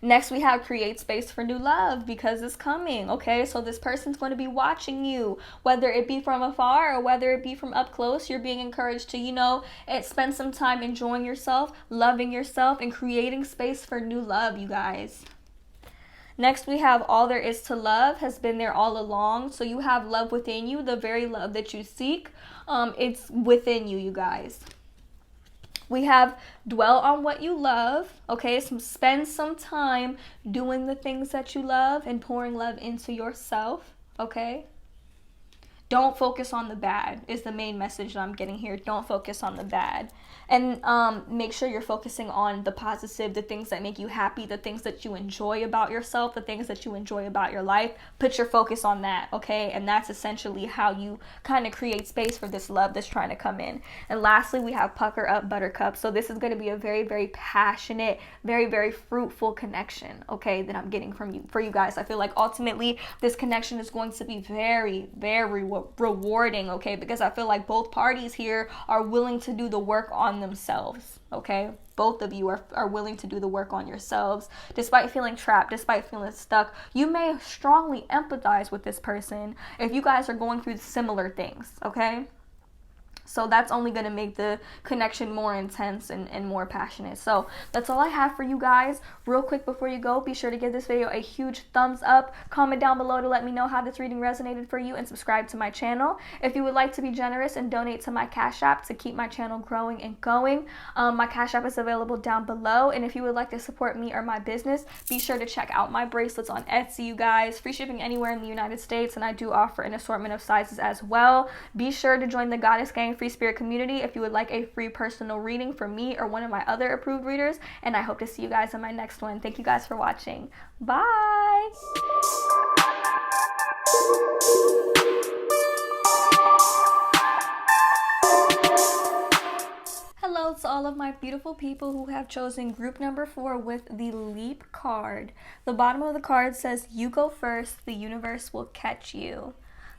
Next, we have create space for new love because it's coming, okay? So this person's going to be watching you, whether it be from afar or whether it be from up close. You're being encouraged to, you know, spend some time enjoying yourself, loving yourself, and creating space for new love, you guys. Next, we have all there is to love has been there all along. So you have love within you, the very love that you seek. It's within you, you guys. We have dwell on what you love, okay? So spend some time doing the things that you love and pouring love into yourself, okay? Don't focus on the bad is the main message that I'm getting here. Don't focus on the bad. And make sure you're focusing on the positive, the things that make you happy, the things that you enjoy about yourself, the things that you enjoy about your life. Put your focus on that, okay? And that's essentially how you kind of create space for this love that's trying to come in. And lastly, we have pucker up, buttercup. So this is going to be a very, very passionate, very, very fruitful connection, okay, that I'm getting from you, for you guys. I feel like ultimately this connection is going to be very, very rewarding, okay? Because I feel like both parties here are willing to do the work on themselves, okay? Both of you are willing to do the work on yourselves despite feeling trapped, despite feeling stuck. You may strongly empathize with this person if you guys are going through similar things, okay? So that's only going to make the connection more intense and more passionate. So that's all I have for you guys. Real quick before you go, be sure to give this video a huge thumbs up. Comment down below to let me know how this reading resonated for you, and subscribe to my channel. If you would like to be generous and donate to my Cash App to keep my channel growing and going, my Cash App is available down below. And if you would like to support me or my business, be sure to check out my bracelets on Etsy, you guys. Free shipping anywhere in the United States, and I do offer an assortment of sizes as well. Be sure to join the Goddess Gang Free Spirit community if you would like a free personal reading from me or one of my other approved readers, and I hope to see you guys in my next one. Thank you guys for watching. Bye. out to all of my beautiful people who have chosen group number 4 with the Leap card. The bottom of the card says, you go first, the universe will catch you.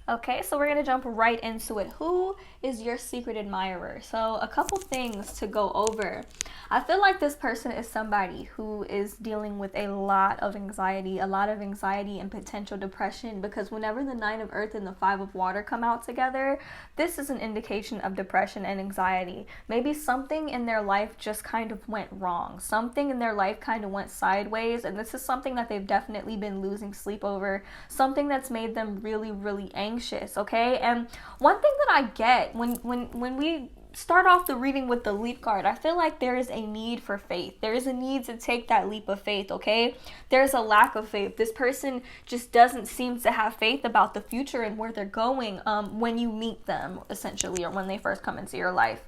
Okay, so we're going to jump right into it. Who is your secret admirer? So a couple things to go over. I feel like this person is somebody who is dealing with a lot of anxiety and potential depression, because whenever the 9 of Earth and the 5 of Water come out together, this is an indication of depression and anxiety. Maybe something in their life just kind of went wrong. Something in their life kind of went sideways, and this is something that they've definitely been losing sleep over. Something that's made them really, really anxious, okay? And one thing that I get when we start off the reading with the Leap card, I feel like there is a need for faith. There is a need to take that leap of faith, okay? There's a lack of faith. This person just doesn't seem to have faith about the future and where they're going when you meet them, essentially, or when they first come into your life.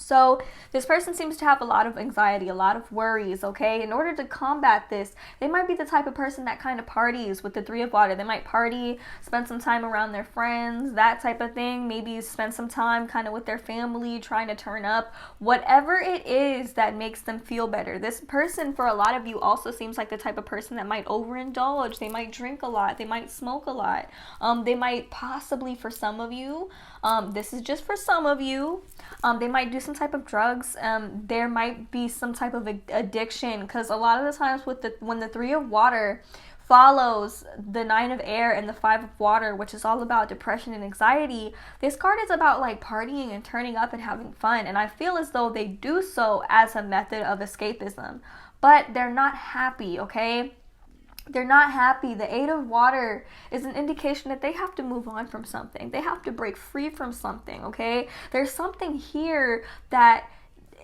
So this person seems to have a lot of anxiety, a lot of worries, okay? In order to combat this, they might be the type of person that kind of parties with the 3 of Water. They might party, spend some time around their friends, that type of thing. Maybe spend some time kind of with their family, trying to turn up. Whatever it is that makes them feel better. This person, for a lot of you, also seems like the type of person that might overindulge. They might drink a lot. They might smoke a lot. They might possibly, for some of you, this is just for some of you, they might do some type of drugs. There might be some type of addiction, because a lot of the times when the 3 of Water follows the 9 of Air and the 5 of Water, which is all about depression and anxiety, this card is about like partying and turning up and having fun. And I feel as though they do so as a method of escapism, but they're not happy, okay? They're not happy. The 8 of Water is an indication that they have to move on from something. They have to break free from something, okay? There's something here that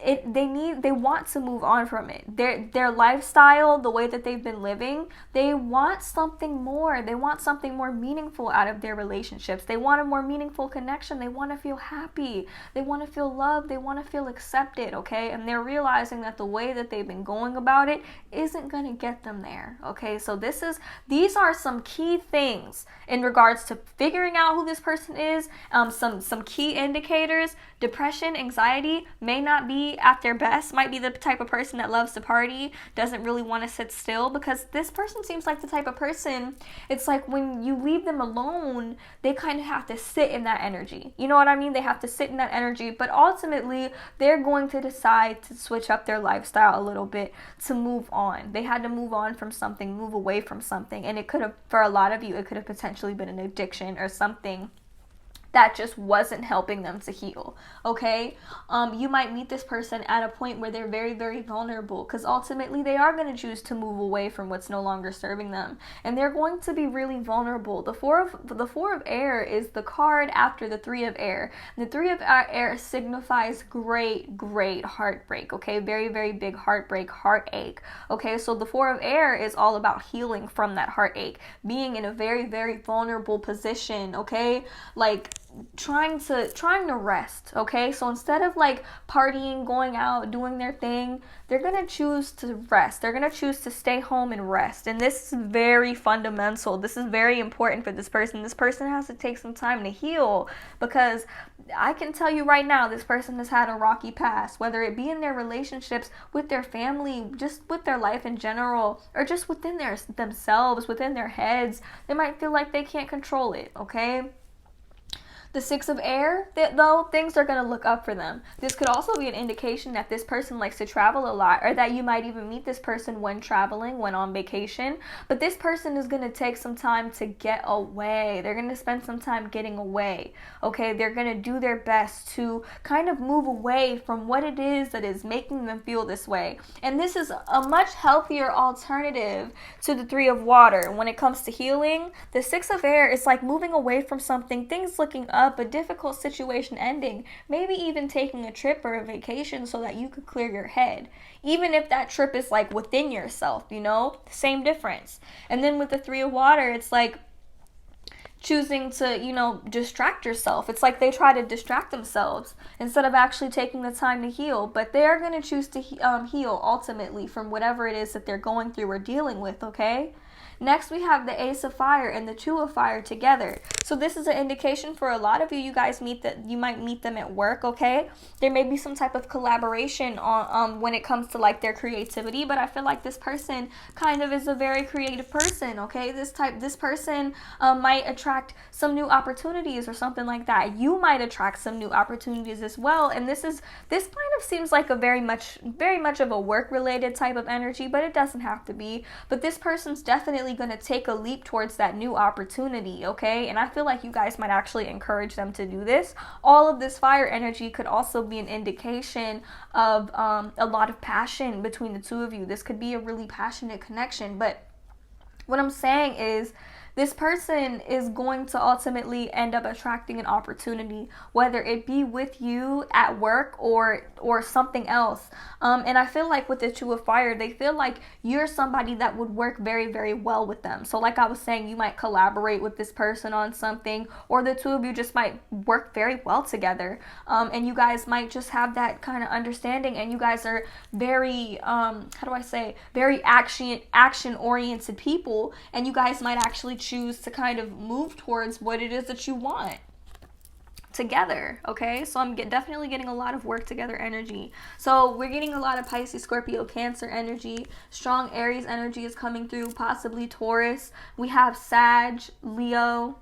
they want to move on from it. Their lifestyle, the way that they've been living, they want something more. They want something more meaningful out of their relationships. They want a more meaningful connection. They want to feel happy. They want to feel loved. They want to feel accepted, okay? And they're realizing that the way that they've been going about it isn't going to get them there, okay? So these are some key things in regards to figuring out who this person is. Some key indicators. Depression, anxiety may not be at their best, might be the type of person that loves to party, doesn't really want to sit still, because this person seems like the type of person, it's like when you leave them alone, they kind of have to sit in that energy. You know what I mean? They have to sit in that energy, but ultimately they're going to decide to switch up their lifestyle a little bit to move on. They had to move on from something, move away from something, and it could have, for a lot of you, it could have potentially been an addiction or something that just wasn't helping them to heal, okay? You might meet this person at a point where they're very, very vulnerable, because ultimately they are going to choose to move away from what's no longer serving them, and they're going to be really vulnerable. The four of Air is the card after the 3 of Air. The 3 of Air signifies great, great heartbreak, okay? Very, very big heartbreak, heartache, okay? So the 4 of Air is all about healing from that heartache, being in a very, very vulnerable position, okay? Like trying to rest, okay? So instead of like partying, going out, doing their thing, they're gonna choose to rest. They're gonna choose to stay home and rest. And this is very fundamental. This is very important for this person. This person has to take some time to heal, because I can tell you right now, this person has had a rocky past, whether it be in their relationships, with their family, just with their life in general, or just within themselves, within their heads. They might feel like they can't control it, okay? The 6 of Air, though, things are going to look up for them. This could also be an indication that this person likes to travel a lot, or that you might even meet this person when traveling, when on vacation. But this person is going to take some time to get away. They're going to spend some time getting away, okay? They're going to do their best to kind of move away from what it is that is making them feel this way. And this is a much healthier alternative to the 3 of Water. When it comes to healing, the 6 of Air is like moving away from something, things looking up, a difficult situation ending, maybe even taking a trip or a vacation so that you could clear your head. Even if that trip is like within yourself, you know, same difference. And then with the 3 of Water, it's like choosing to, you know, distract yourself. It's like they try to distract themselves instead of actually taking the time to heal. But they're going to choose to heal ultimately from whatever it is that they're going through or dealing with, okay? Next, we have the Ace of Fire and the Two of Fire together. So this is an indication for a lot of you. You guys you might meet them at work, okay? There may be some type of collaboration on when it comes to like their creativity, but I feel like this person kind of is a very creative person, okay? This person might attract some new opportunities or something like that. You might attract some new opportunities as well, and this kind of seems like a very much of a work-related type of energy, but it doesn't have to be. But this person's definitely going to take a leap towards that new opportunity, okay? And I feel like you guys might actually encourage them to do this. All of this fire energy could also be an indication of a lot of passion between the two of you. This could be a really passionate connection, but what I'm saying is this person is going to ultimately end up attracting an opportunity, whether it be with you at work or something else. And I feel like with the Two of Fire, they feel like you're somebody that would work very, very well with them. So like I was saying, you might collaborate with this person on something, or the two of you just might work very well together. And you guys might just have that kind of understanding, and you guys are very, very action-oriented people, and you guys might actually choose to kind of move towards what it is that you want together, okay? So I'm definitely getting a lot of work together energy. So we're getting a lot of Pisces, Scorpio, Cancer energy. Strong Aries energy is coming through, possibly Taurus. We have Sag, Leo,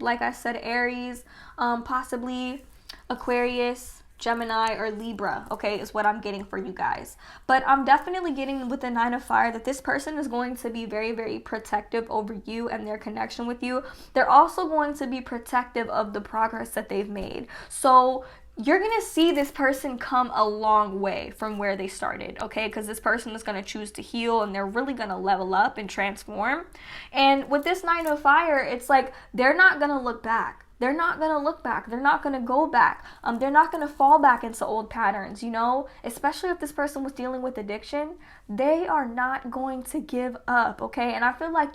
like I said, Aries, possibly Aquarius, Gemini, or Libra, okay, is what I'm getting for you guys. But I'm definitely getting with the Nine of Fire that this person is going to be very, very protective over you and their connection with you. They're also going to be protective of the progress that they've made. So you're going to see this person come a long way from where they started, okay? Because this person is going to choose to heal, and they're really going to level up and transform. And with this Nine of Fire, it's like they're not going to look back. They're not going to look back. They're not going to go back. They're not going to fall back into old patterns, you know? Especially if this person was dealing with addiction, they are not going to give up, okay? And I feel like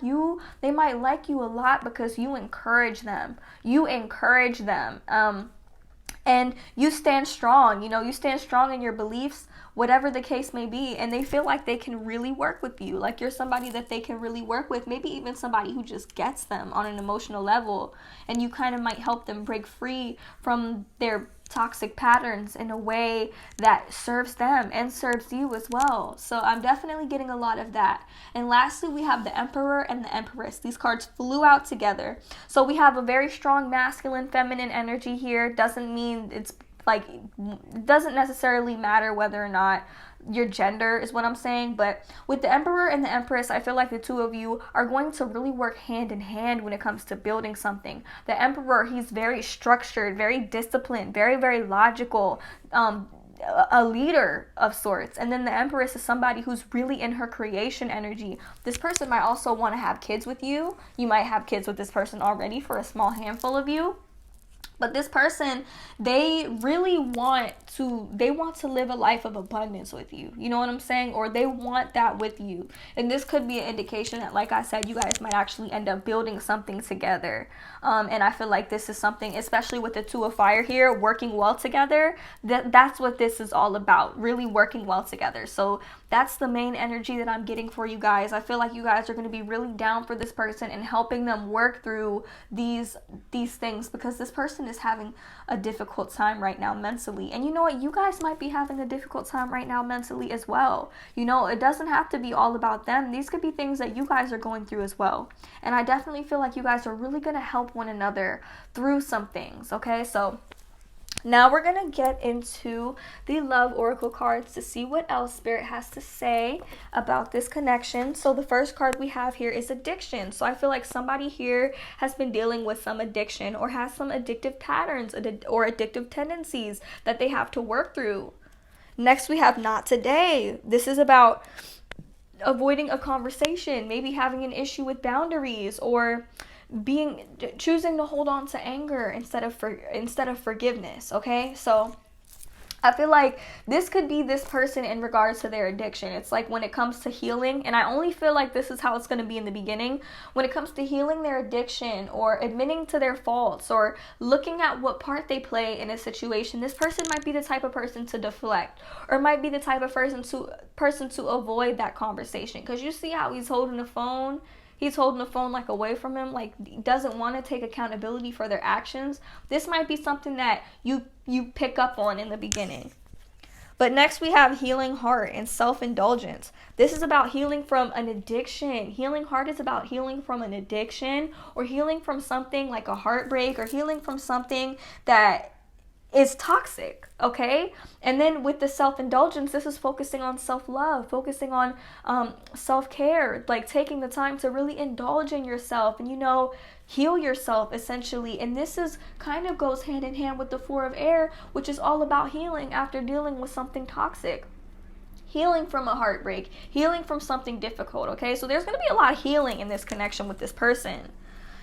they might like you a lot because you encourage them. You encourage them. And you stand strong, you know, you stand strong in your beliefs, whatever the case may be, and they feel like they can really work with you. Like you're somebody that they can really work with, maybe even somebody who just gets them on an emotional level, and you kind of might help them break free from their toxic patterns in a way that serves them and serves you as well. So I'm definitely getting a lot of that. And lastly, we have the Emperor and the Empress. These cards flew out together. So we have a very strong masculine, feminine energy here. Doesn't mean it doesn't necessarily matter whether or not your gender is what I'm saying, but with the Emperor and the Empress, I feel like the two of you are going to really work hand in hand when it comes to building something. The Emperor, he's very structured, very disciplined, very, very logical, a leader of sorts. And then the Empress is somebody who's really in her creation energy. This person might also want to have kids with you. You might have kids with this person already for a small handful of you. But this person, they really want to live a life of abundance with you. You know what I'm saying? Or they want that with you. And this could be an indication that, like I said, you guys might actually end up building something together. And I feel like this is something, especially with the Two of Fire here, working well together, that's what this is all about, really working well together. So that's the main energy that I'm getting for you guys. I feel like you guys are going to be really down for this person and helping them work through these things, because this person is having a difficult time right now mentally. And you know what? You guys might be having a difficult time right now mentally as well. You know, it doesn't have to be all about them. These could be things that you guys are going through as well. And I definitely feel like you guys are really going to help one another through some things, okay? So now we're going to get into the love oracle cards to see what else Spirit has to say about this connection. So the first card we have here is addiction. So I feel like somebody here has been dealing with some addiction or has some addictive patterns or addictive tendencies that they have to work through. Next we have not today. This is about avoiding a conversation, maybe having an issue with boundaries, or choosing to hold on to anger instead of forgiveness, okay? So I feel like this could be this person in regards to their addiction. It's like when it comes to healing, and I only feel like this is how it's going to be in the beginning. When it comes to healing their addiction or admitting to their faults or looking at what part they play in a situation, this person might be the type of person to deflect, or might be the type of person to avoid that conversation. Because you see how he's holding the phone? He's holding the phone like away from him, like he doesn't want to take accountability for their actions. This might be something that you pick up on in the beginning. But next we have healing heart and self-indulgence. This is about healing from an addiction. Healing heart is about healing from an addiction, or healing from something like a heartbreak, or healing from something that is toxic, okay? And then with the self-indulgence, this is focusing on self-love, focusing on self-care, like taking the time to really indulge in yourself and, you know, heal yourself essentially. And this is kind of goes hand in hand with the Four of Air, which is all about healing after dealing with something toxic. Healing from a heartbreak, healing from something difficult, okay? So there's going to be a lot of healing in this connection with this person.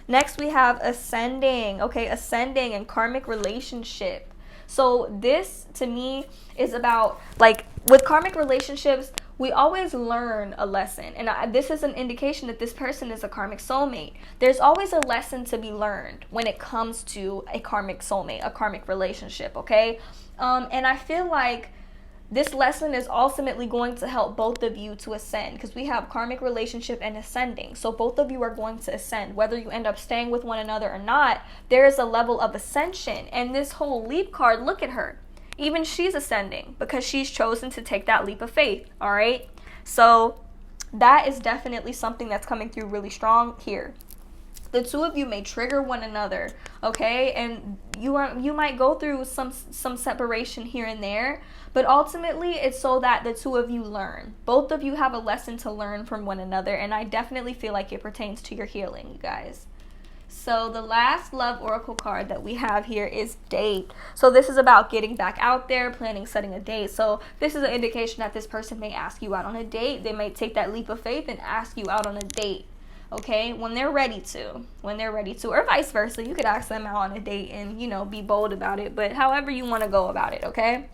Next, we have ascending, okay? Ascending and karmic relationship. So this, to me, is about, like, with karmic relationships, we always learn a lesson. And this is an indication that this person is a karmic soulmate. There's always a lesson to be learned when it comes to a karmic soulmate, a karmic relationship, okay? And I feel like this lesson is ultimately going to help both of you to ascend, because we have karmic relationship and ascending. So both of you are going to ascend. Whether you end up staying with one another or not, there is a level of ascension. And this whole leap card, look at her. Even she's ascending because she's chosen to take that leap of faith, all right? So that is definitely something that's coming through really strong here. The two of you may trigger one another, okay? And you might go through some separation here and there, but ultimately it's so that the two of you learn. Both of you have a lesson to learn from one another, and I definitely feel like it pertains to your healing, you guys. So the last love oracle card that we have here is date. So this is about getting back out there, planning, setting a date. So this is an indication that this person may ask you out on a date. They might take that leap of faith and ask you out on a date. Okay, when they're ready to, or vice versa. You could ask them out on a date and, you know, be bold about it, but however you want to go about it, okay?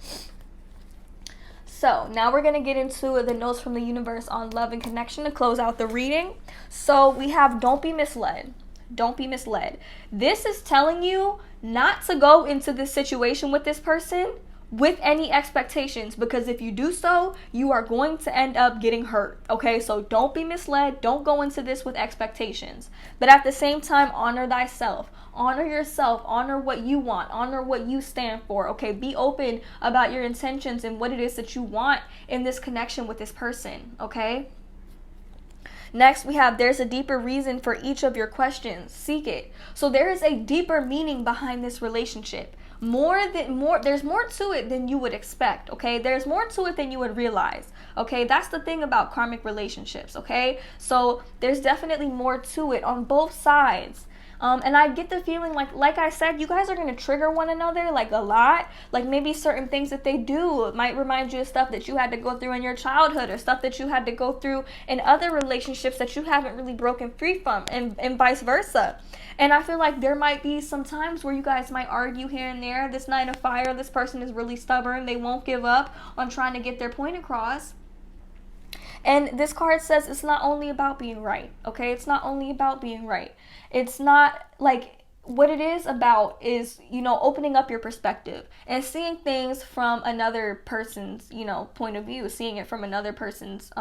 So now we're going to get into the notes from the universe on love and connection to close out the reading. So we have don't be misled. Don't be misled. This is telling you not to go into this situation with this person with any expectations, because if you do so, you are going to end up getting hurt, okay? So don't be misled. Don't go into this with expectations. But at the same time, honor thyself. Honor yourself. Honor what you want. Honor what you stand for, okay? Be open about your intentions and what it is that you want in this connection with this person, okay? Next, we have there's a deeper reason for each of your questions. Seek it. So there is a deeper meaning behind this relationship. There's more to it than you would expect, okay? There's more to it than you would realize, okay? That's the thing about karmic relationships, okay? So there's definitely more to it on both sides. And I get the feeling like I said, you guys are going to trigger one another like a lot. Like maybe certain things that they do might remind you of stuff that you had to go through in your childhood, or stuff that you had to go through in other relationships that you haven't really broken free from, and vice versa. And I feel like there might be some times where you guys might argue here and there. This Knight of Fire, this person is really stubborn. They won't give up on trying to get their point across. And this card says it's not only about being right, okay? It's not only about being right. It's not like, what it is about is, you know, opening up your perspective and seeing things from another person's, you know, point of view, seeing it from another person's,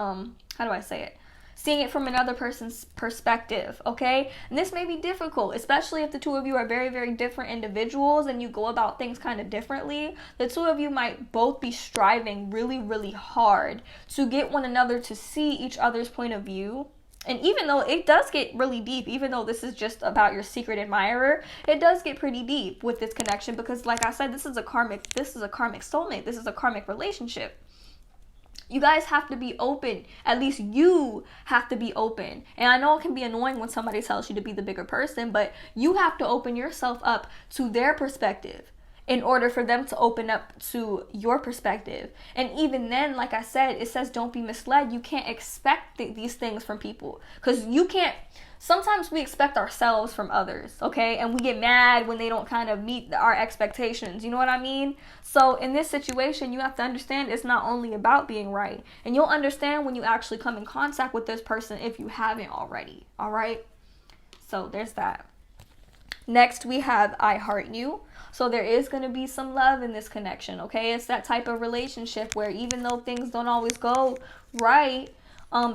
seeing it from another person's perspective, okay? And this may be difficult, especially if the two of you are very, very different individuals and you go about things kind of differently. The two of you might both be striving really, really hard to get one another to see each other's point of view. And even though it does get really deep, even though this is just about your secret admirer, it does get pretty deep with this connection, because like I said, this is a karmic soulmate. This is a karmic relationship. You guys have to be open. At least you have to be open. And I know it can be annoying when somebody tells you to be the bigger person, but you have to open yourself up to their perspective. in order for them to open up to your perspective. And even then, like I said, it says don't be misled. You can't expect these things from people, because you can't. Sometimes we expect ourselves from others, okay? And we get mad when they don't kind of meet our expectations. You know what I mean? So in this situation, you have to understand it's not only about being right. And you'll understand when you actually come in contact with this person if you haven't already, all right? So there's that. Next, we have I heart you. So there is going to be some love in this connection, okay? It's that type of relationship where even though things don't always go right,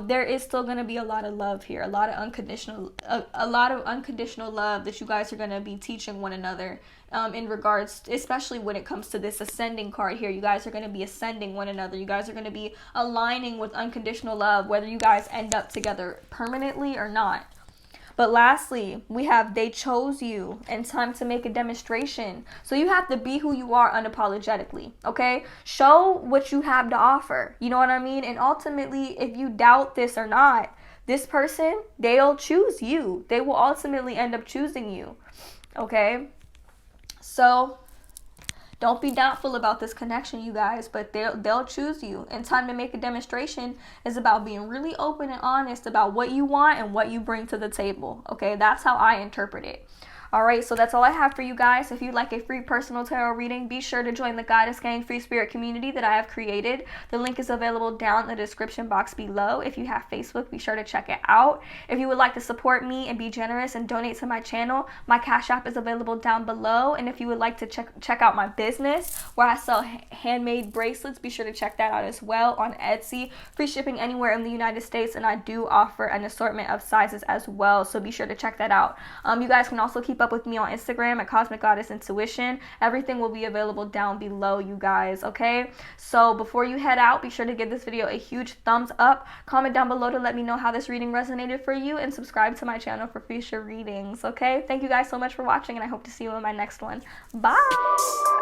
there is still going to be a lot of love here, a lot of unconditional love that you guys are going to be teaching one another in regards, especially when it comes to this ascending card here. You guys are going to be ascending one another. You guys are going to be aligning with unconditional love, whether you guys end up together permanently or not. But lastly, we have they chose you and time to make a demonstration. So you have to be who you are unapologetically, okay? Show what you have to offer. You know what I mean? And ultimately, if you doubt this or not, this person, they'll choose you. They will ultimately end up choosing you, okay? So don't be doubtful about this connection, you guys, but they'll choose you. And time to make a demonstration is about being really open and honest about what you want and what you bring to the table. Okay, that's how I interpret it. All right, so that's all I have for you guys. If you'd like a free personal tarot reading, be sure to join the Goddess Gang free spirit community that I have created. The link is available down in the description box below. If you have Facebook, be sure to check it out. If you would like to support me and be generous and donate to my channel, my Cash App is available down below. And if you would like to check out my business where I sell handmade bracelets, be sure to check that out as well on Etsy. Free shipping anywhere in the United States, and I do offer an assortment of sizes as well, so be sure to check that out. You guys can also keep up with me on Instagram at Cosmic Goddess Intuition. Everything will be available down below, you guys, okay? So before you head out, be sure to give this video a huge thumbs up. Comment down below to let me know how this reading resonated for you, and subscribe to my channel for future readings, okay? Thank you guys so much for watching, and I hope to see you in my next one. Bye!